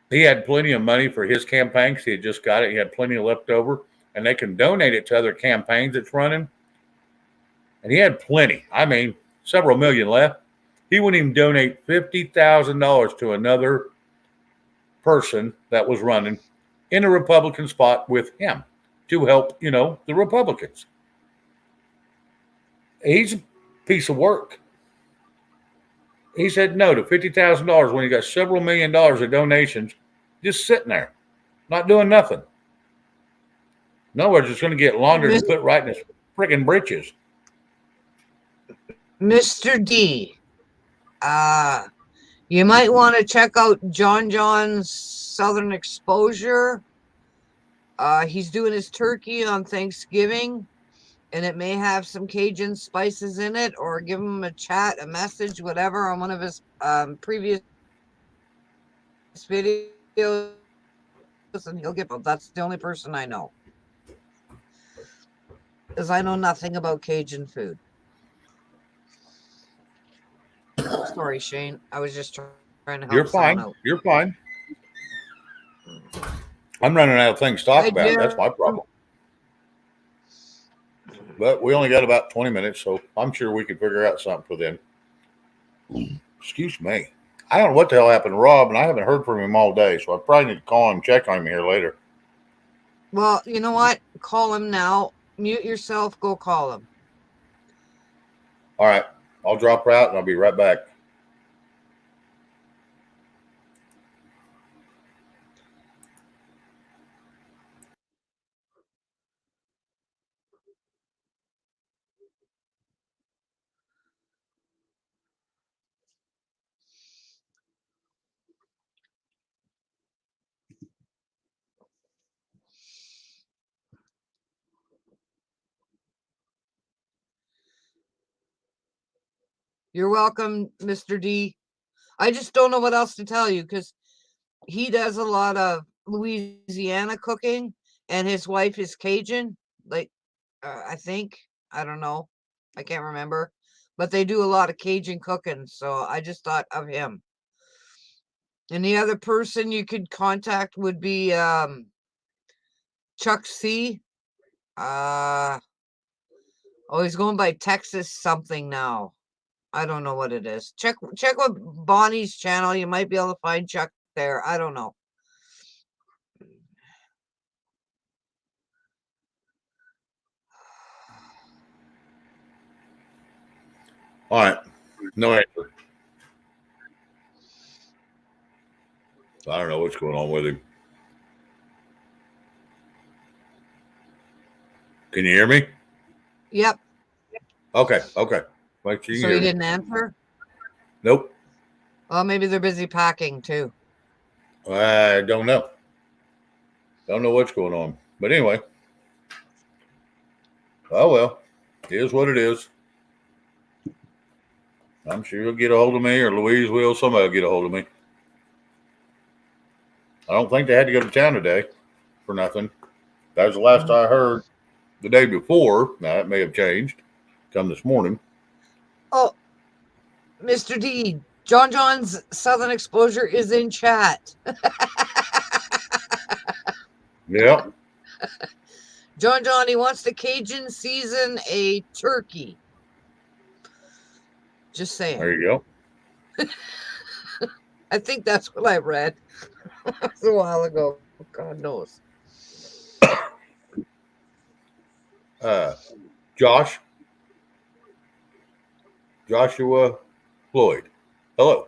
he had plenty of money for his campaign because he had just got it. He had plenty left over, and they can donate it to other campaigns that's running. And he had plenty. I mean, several million left. He wouldn't even donate $50,000 to another person that was running in a Republican spot with him to help, the Republicans. He's a piece of work. He said no to $50,000 when he got several million dollars of donations just sitting there, not doing nothing. In other words, it's going to get laundered and put right in his friggin' britches. Mr. D. You might want to check out John's Southern Exposure. He's doing his turkey on Thanksgiving, and it may have some Cajun spices in it, or give him a chat, a message, whatever, on one of his previous videos, and he'll get them. That's the only person I know, because I know nothing about Cajun food. Sorry, Shane. I was just trying to help. You're fine. Out. You're fine. I'm running out of things to talk about. That's my problem. But we only got about 20 minutes, so I'm sure we can figure out something for them. Excuse me. I don't know what the hell happened to Rob, and I haven't heard from him all day, so I probably need to call him, check on him here later. Well, you know what? Call him now. Mute yourself. Go call him. All right. I'll drop her out, and I'll be right back. You're welcome, Mr. D. I just don't know what else to tell you, because he does a lot of Louisiana cooking, and his wife is Cajun. Like, I think. I don't know. I can't remember. But they do a lot of Cajun cooking, so I just thought of him. And the other person you could contact would be Chuck C. He's going by Texas something now. I don't know what it is. Check with Bonnie's channel. You might be able to find Chuck there. I don't know. All right. No answer. I don't know what's going on with him. Can you hear me? Yep. Okay. Make sure you So hear he me. didn't answer? Nope. Well, maybe they're busy packing too. I don't know. Don't know what's going on. But anyway. Oh well. It is what it is. I'm sure he'll get a hold of me, or Louise will. Somebody will get a hold of me. I don't think they had to go to town today for nothing. That was the last I heard the day before. Now, it may have changed come this morning. Oh, Mr. D, John's Southern Exposure is in chat. Yeah. John, he wants the Cajun season a turkey. Just saying. There you go. I think that's what I read a while ago. God knows. Joshua Floyd. Hello.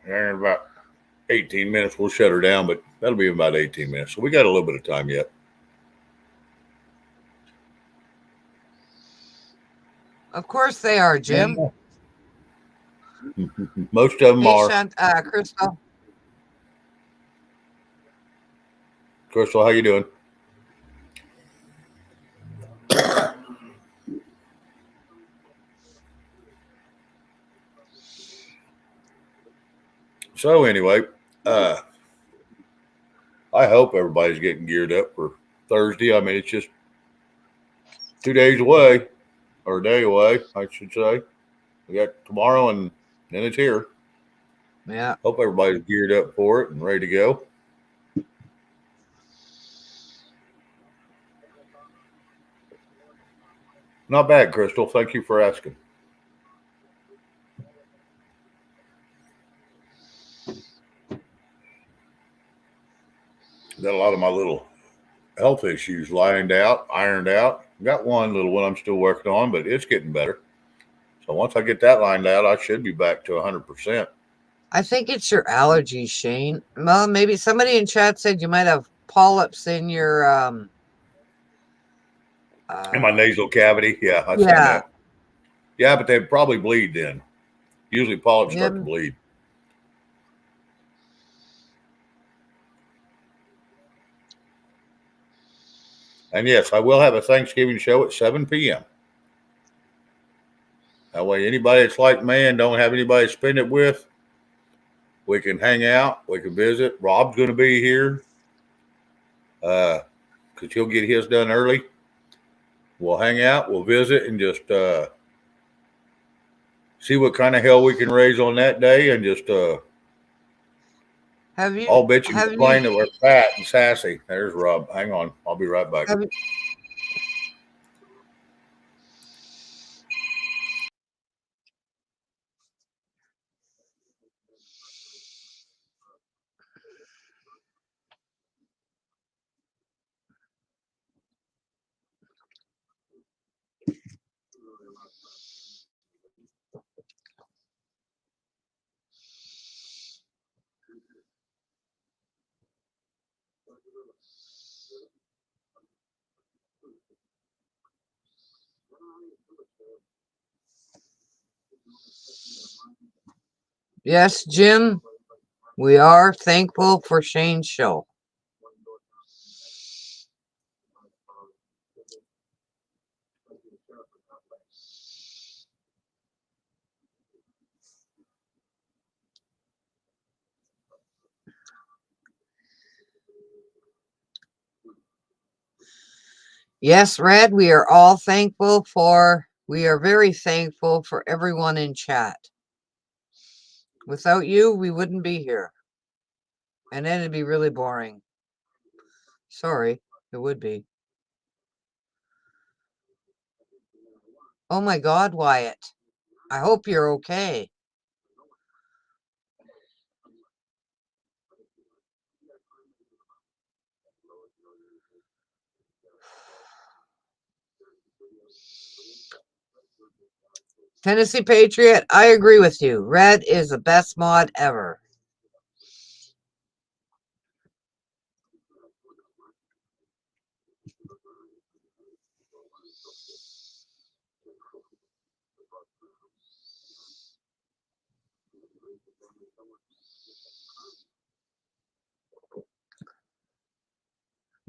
In about 18 minutes, we'll shut her down, but that'll be about 18 minutes. So we got a little bit of time yet. Of course they are, Jim. Most of them Hey, are. Crystal. Crystal, how you doing? So anyway, I hope everybody's getting geared up for Thursday. I mean, it's just 2 days away, or a day away, I should say. We got tomorrow, and then it's here. Yeah. Hope everybody's geared up for it and ready to go. Not bad, Crystal. Thank you for asking. Got a lot of my little health issues ironed out. Got one little one I'm still working on, but it's getting better. So once I get that lined out, I should be back to 100%. I think it's your allergies, Shane. Well, maybe somebody in chat said you might have polyps in your In my nasal cavity. Yeah, I seen that. Yeah, but they probably bleed then. Usually polyps start to bleed. And yes, I will have a Thanksgiving show at 7 p.m. That way, anybody that's like me and don't have anybody to spend it with, we can hang out, we can visit. Rob's going to be here because he'll get his done early. We'll hang out, we'll visit, and just see what kind of hell we can raise on that day, and just all bitch and complain that we're fat and sassy. There's Rob. Hang on, I'll be right back. Yes, Jim, we are thankful for Shane's show. Yes, Red, we are all thankful we are very thankful for everyone in chat. Without you, we wouldn't be here. And then it'd be really boring. Sorry, it would be. Oh my God, Wyatt. I hope you're okay. Tennessee Patriot, I agree with you. Red is the best mod ever.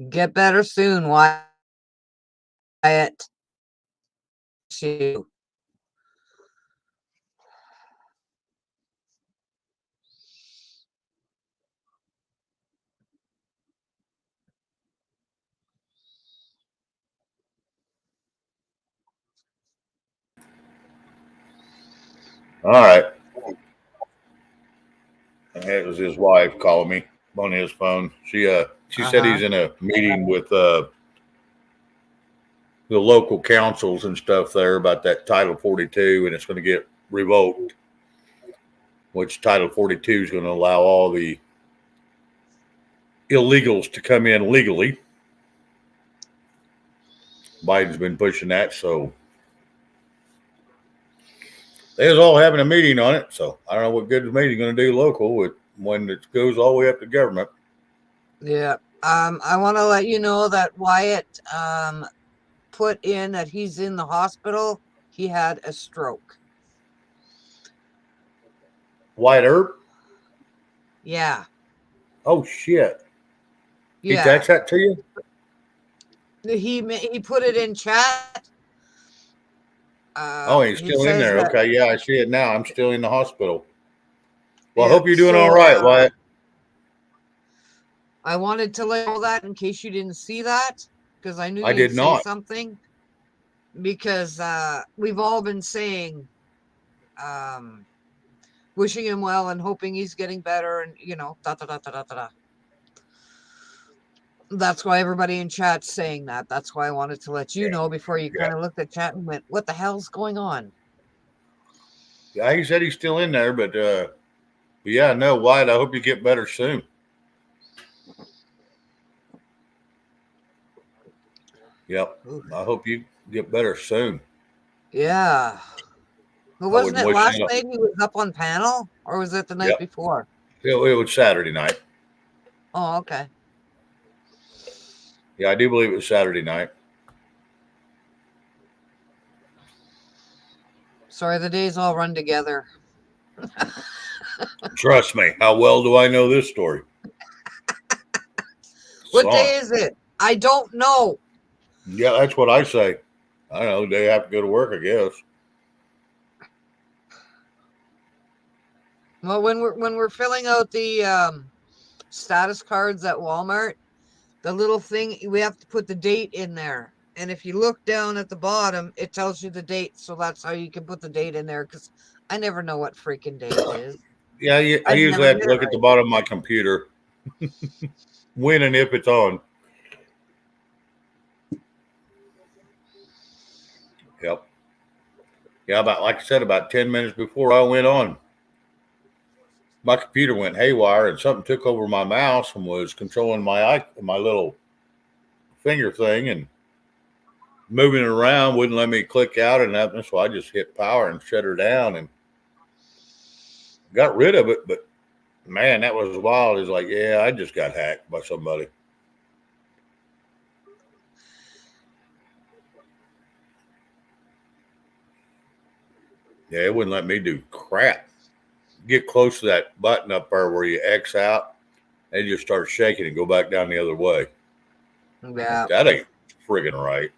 Get better soon, Wyatt. You. All right. And it was his wife calling me on his phone. She said he's in a meeting with the local councils and stuff there about that Title 42, and it's going to get revoked, which Title 42 is going to allow all the illegals to come in legally. Biden's been pushing that, so they was all having a meeting on it. So I don't know what good the meeting's going to do local when it goes all the way up to government. Yeah. I want to let you know that Wyatt put in that he's in the hospital. He had a stroke. White Herb? Yeah. Oh shit! He Yeah. text that to you? He put it in chat. Oh, he's He still in says there. that- Okay, yeah, I see it now. I'm still in the hospital. Well, I Yeah, hope you're doing so, all right, Wyatt. I wanted to let you know that in case you didn't see that, because I knew I you'd did say not. something. Because we've all been saying, wishing him well and hoping he's getting better, and da da da da da da. That's why everybody in chat's saying that. That's why I wanted to let you know before you kind of looked at chat and went, "What the hell's going on?" Yeah, he said he's still in there, but yeah, no, Wyatt, I hope you get better soon. Yep, I hope you get better soon. Yeah. But wasn't it wish last you- night he was up on panel, or was it the night Yep. before? It was Saturday night. Oh, okay. Yeah, I do believe it was Saturday night. Sorry, the days all run together. Trust me. How well do I know this story? What Son. day is it? I don't know. Yeah, that's what I say. I don't know. They have to go to work, I guess. Well, when we're filling out the status cards at Walmart, the little thing, we have to put the date in there. And if you look down at the bottom, it tells you the date. So that's how you can put the date in there, because I never know what freaking day it is. Yeah, I usually have to look at the bottom of my computer when and if it's on. Yep. Yeah, like I said, about 10 minutes before I went on, my computer went haywire and something took over my mouse and was controlling my little finger thing and moving it around, wouldn't let me click out and nothing. So I just hit power and shut her down and got rid of it. But man, that was wild. It's like, yeah, I just got hacked by somebody. Yeah, it wouldn't let me do crap. Get close to that button up there where you X out and you just start shaking and go back down the other way. Yeah. That ain't friggin' right.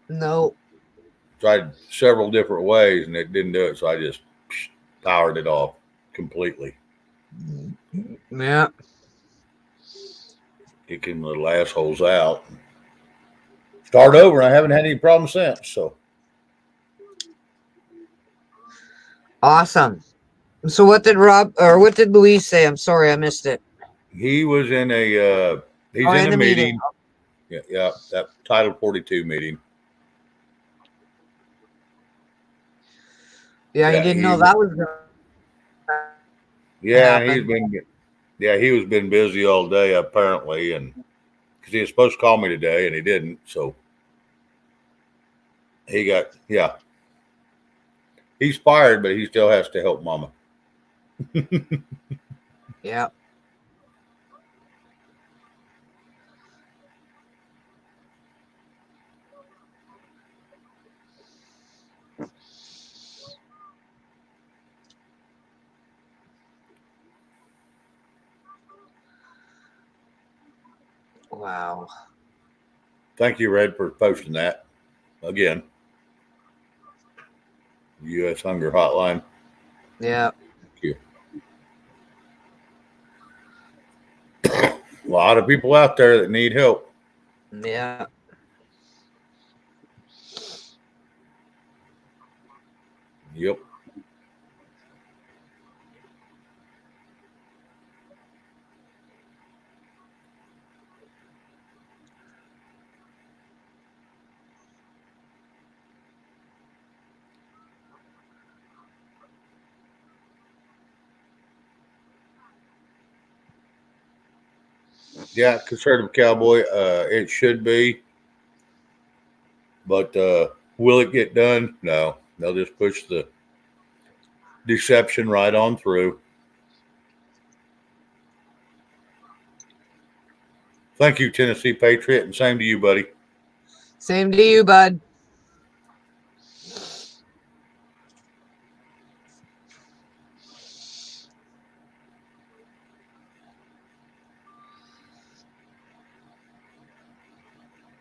No. Tried several different ways and it didn't do it. So I just powered it off completely. Yeah. Kicking little assholes out. Start over. I haven't had any problems since. So Awesome. So what did Louise say? I'm sorry, I missed it. he was in a in a meeting. Yeah, that Title 42 meeting. Yeah, you didn't know that was Yeah, happen. he was been busy all day apparently, and because he was supposed to call me today and he didn't. So he got, yeah. He's fired, but he still has to help Mama. Yeah. Wow. Thank you, Red, for posting that again. U.S. Hunger Hotline. Yeah. Thank you. A lot of people out there that need help. Yeah. Yep. Yeah, conservative cowboy. It should be, but will it get done? No. They'll just push the deception right on through. Thank you, Tennessee Patriot, and same to you, buddy. Same to you, bud.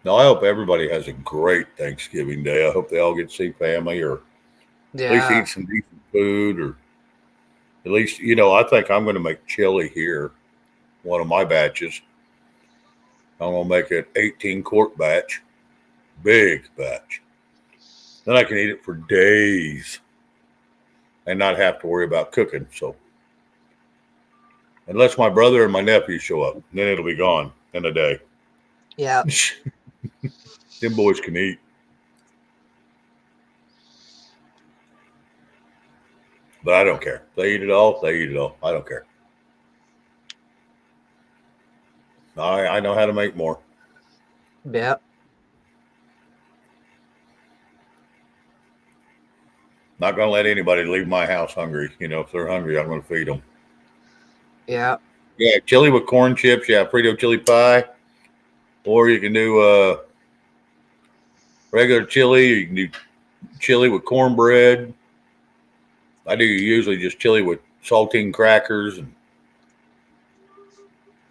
Now, I hope everybody has a great Thanksgiving Day. I hope they all get to see family or at least Yeah. eat some decent food, or at least, I think I'm going to make chili here, one of my batches. I'm going to make an 18-quart batch, big batch. Then I can eat it for days and not have to worry about cooking. So, unless my brother and my nephew show up, then it'll be gone in a day. Yeah. Them boys can eat. But I don't care. They eat it all. They eat it all. I don't care. I know how to make more. Yeah. Not going to let anybody leave my house hungry. If they're hungry, I'm going to feed them. Yeah. Yeah, chili with corn chips. Yeah, Frito chili pie. Or you can do regular chili. You can do chili with cornbread. I do usually just chili with saltine crackers, and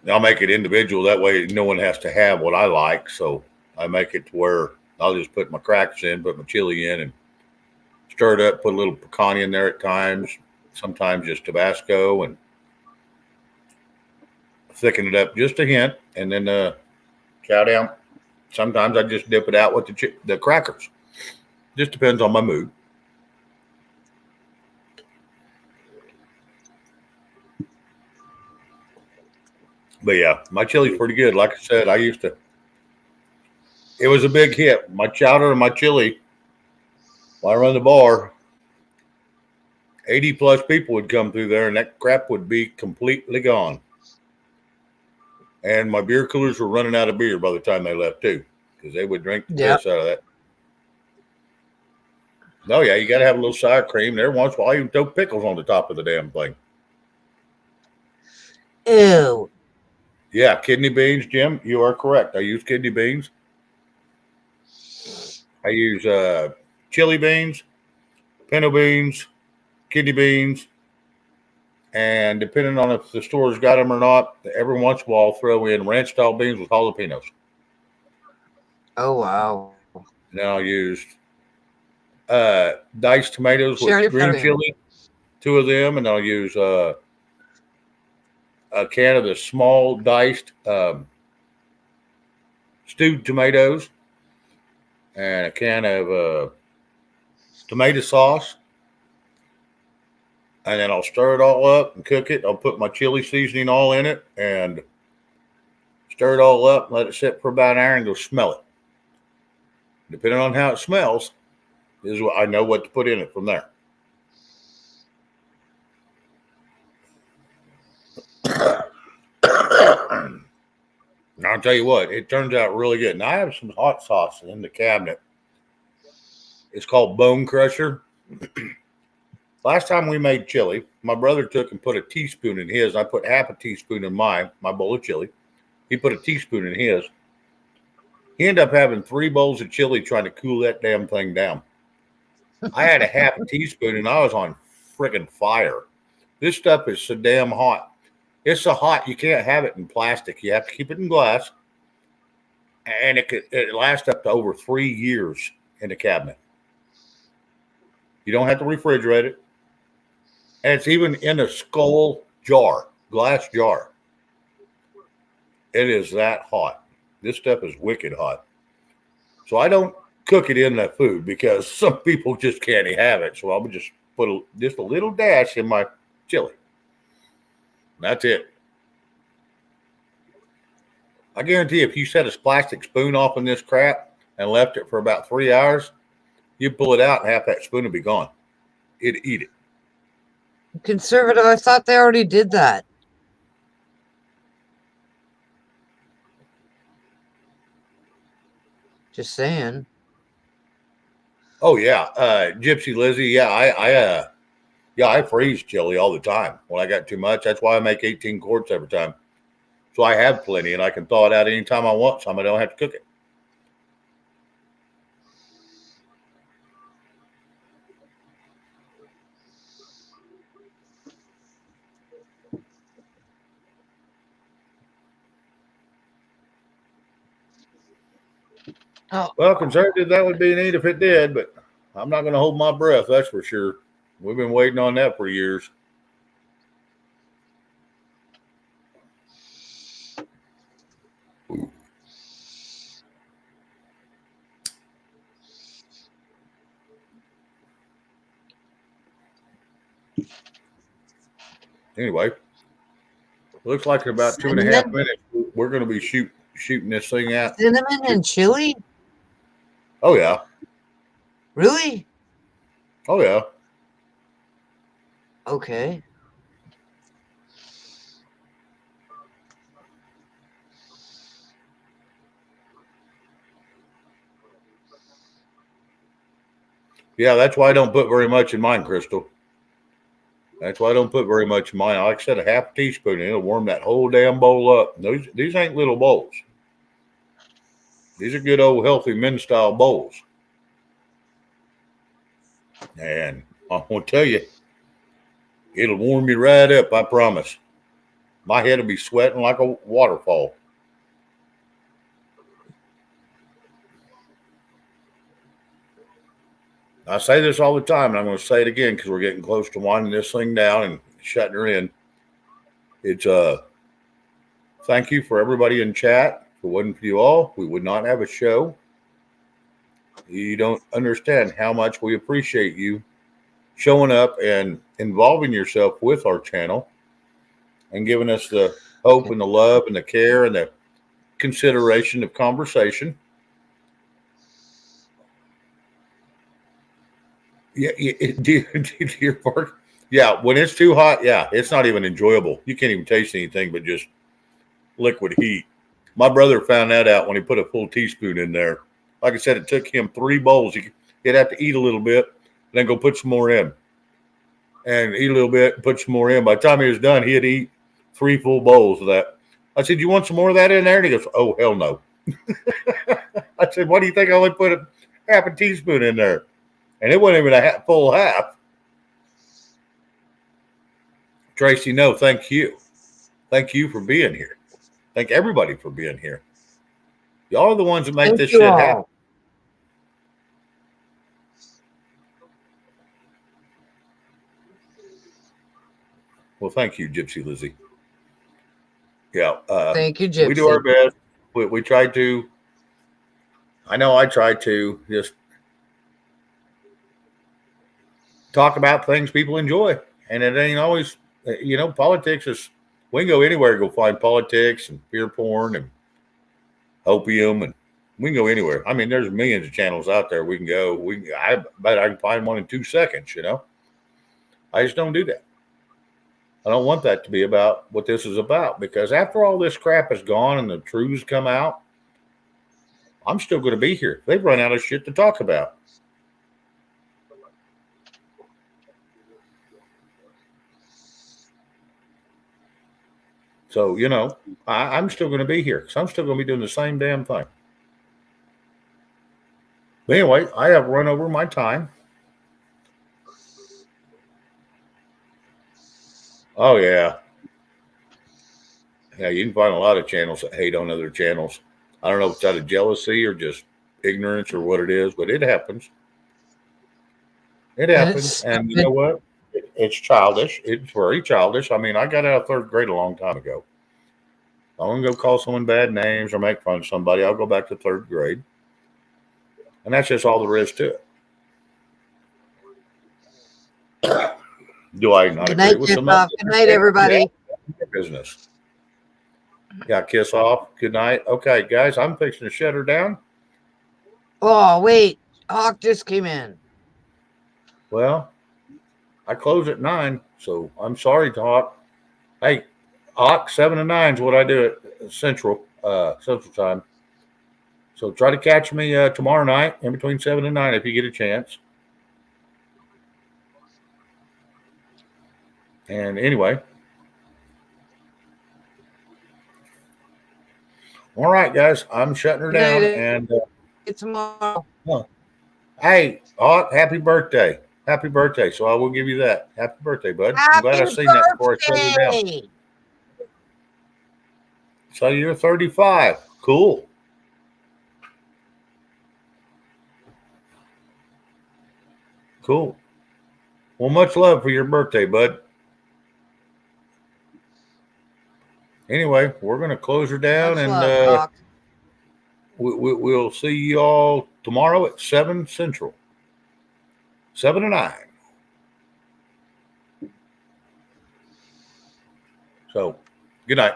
I'll make it individual. That way, no one has to have what I like. So I make it to where I'll just put my crackers in, put my chili in, and stir it up. Put a little pecan in there at times. Sometimes just Tabasco, and thicken it up just a hint, and then chow down. Sometimes I just dip it out with the crackers. Just depends on my mood. But yeah, my chili's pretty good. Like I said, it was a big hit. My chowder and my chili, while I run the bar, 80 plus people would come through there and that crap would be completely gone. And my beer coolers were running out of beer by the time they left too, because they would drink the piss out of that. No, yeah, you got to have a little sour cream. Every once in a while, you throw pickles on the top of the damn thing. Ew. Yeah, kidney beans, Jim. You are correct. I use kidney beans. I use chili beans, pinto beans, kidney beans, and depending on if the store's got them or not, every once in a while I'll throw in ranch style beans with jalapenos. Oh, wow. Now I'll use diced tomatoes Share with your green pudding. chili, 2 of them, and I'll use a can of the small diced stewed tomatoes and a can of tomato sauce. And then I'll stir it all up and cook it. I'll put my chili seasoning all in it and stir it all up, let it sit for about an hour, and go smell it. Depending on how it smells, is what I know what to put in it from there. And I'll tell you what, it turns out really good. And I have some hot sauce in the cabinet. It's called Bone Crusher. Last time we made chili, my brother took and put a teaspoon in his. I put half a teaspoon in my bowl of chili. He put a teaspoon in his. He ended up having 3 bowls of chili trying to cool that damn thing down. I had a half a teaspoon and I was on friggin' fire. This stuff is so damn hot. It's so hot you can't have it in plastic. You have to keep it in glass. And it lasts up to over 3 years in the cabinet. You don't have to refrigerate it. And it's even in a skull jar, glass jar. It is that hot. This stuff is wicked hot. So I don't cook it in that food because some people just can't have it. So I would just put just a little dash in my chili. That's it. I guarantee if you set a plastic spoon off in this crap and left it for about 3 hours, you pull it out and half that spoon would be gone. It'd eat it. Conservative, I thought they already did that. Just saying. Oh yeah, Gypsy Lizzie. Yeah, I freeze chili all the time when I got too much. That's why I make 18 quarts every time. So I have plenty, and I can thaw it out anytime I want. Some I don't have to cook it. Oh, Well, conservative, that would be neat if it did, but I'm not going to hold my breath. That's for sure. We've been waiting on that for years. Anyway, looks like in about 2.5 minutes, we're going to be shooting this thing out. cinnamon and chili? Oh yeah, Really? oh yeah. Okay. Yeah, that's why I don't put very much in mine, Crystal. That's why I don't put very much in mine. Like I said, a half teaspoon, and it'll warm that whole damn bowl up. These ain't little bowls. These are good old healthy men style bowls. And I'm gonna tell you, it'll warm you right up, I promise. My head will be sweating like a waterfall. I say this all the time, and I'm going to say it again because we're getting close to winding this thing down and shutting her in. It's thank you for everybody in chat. If it wasn't for you all, we would not have a show. You don't understand how much we appreciate you showing up and involving yourself with our channel and giving us the hope and the love and the care and the consideration of conversation. Yeah, Deer Park. Yeah, when it's too hot, yeah, it's not even enjoyable. You can't even taste anything but just liquid heat. My brother found that out when he put a full teaspoon in there. Like I said, it took him 3 bowls. He'd have to eat a little bit, then go put some more in. And eat a little bit, put some more in. By the time he was done, he'd eat 3 full bowls of that. I said, you want some more of that in there? And he goes, oh, hell no. I said, what do you think I only put a half a teaspoon in there? And it wasn't even a full half. Tracy, no, thank you. Thank you for being here. Thank everybody for being here. Y'all are the ones that make this shit happen. Well, thank you, Gypsy Lizzie. Yeah. Thank you, Gypsy. We do our best. We try to. I know I try to just talk about things people enjoy. And it ain't always, politics is, we can go anywhere to go find politics and beer porn and opium, and we can go anywhere. I mean, there's millions of channels out there we can go. I bet I can find one in 2 seconds, I just don't do that. I don't want that to be about what this is about, because after all this crap is gone and the truths come out, I'm still going to be here. They've run out of shit to talk about. So, I'm still going to be here because I'm still going to be doing the same damn thing. But anyway, I have run over my time. Oh, yeah. Yeah, you can find a lot of channels that hate on other channels. I don't know if it's out of jealousy or just ignorance or what it is, but it happens. It happens. And you know what? It's childish. It's very childish. I mean, I got out of third grade a long time ago. I won't go call someone bad names or make fun of somebody. I'll go back to third grade. And that's just all there is to it. Do I not agree with some of Good night, everybody. Yeah, business. Yeah, kiss off. Good night. Okay, guys, I'm fixing to shut her down. Oh, wait. Hawk just came in. Well, I close at 9, so I'm sorry, Hawk. Hey, Hawk, 7 to 9 is what I do at Central Time. So try to catch me tomorrow night in between 7 and 9 if you get a chance. And anyway. All right, guys, I'm shutting her down. And it's tomorrow. Hey, Hawk, happy birthday. Happy birthday. So I will give you that. Happy birthday, bud. I'm glad I seen that before I shut her down. So you're 35. Cool. Cool. Well, much love for your birthday, bud. Anyway, we're going to close her down, and we'll see you all tomorrow at 7 Central. 7 to 9. So, good night.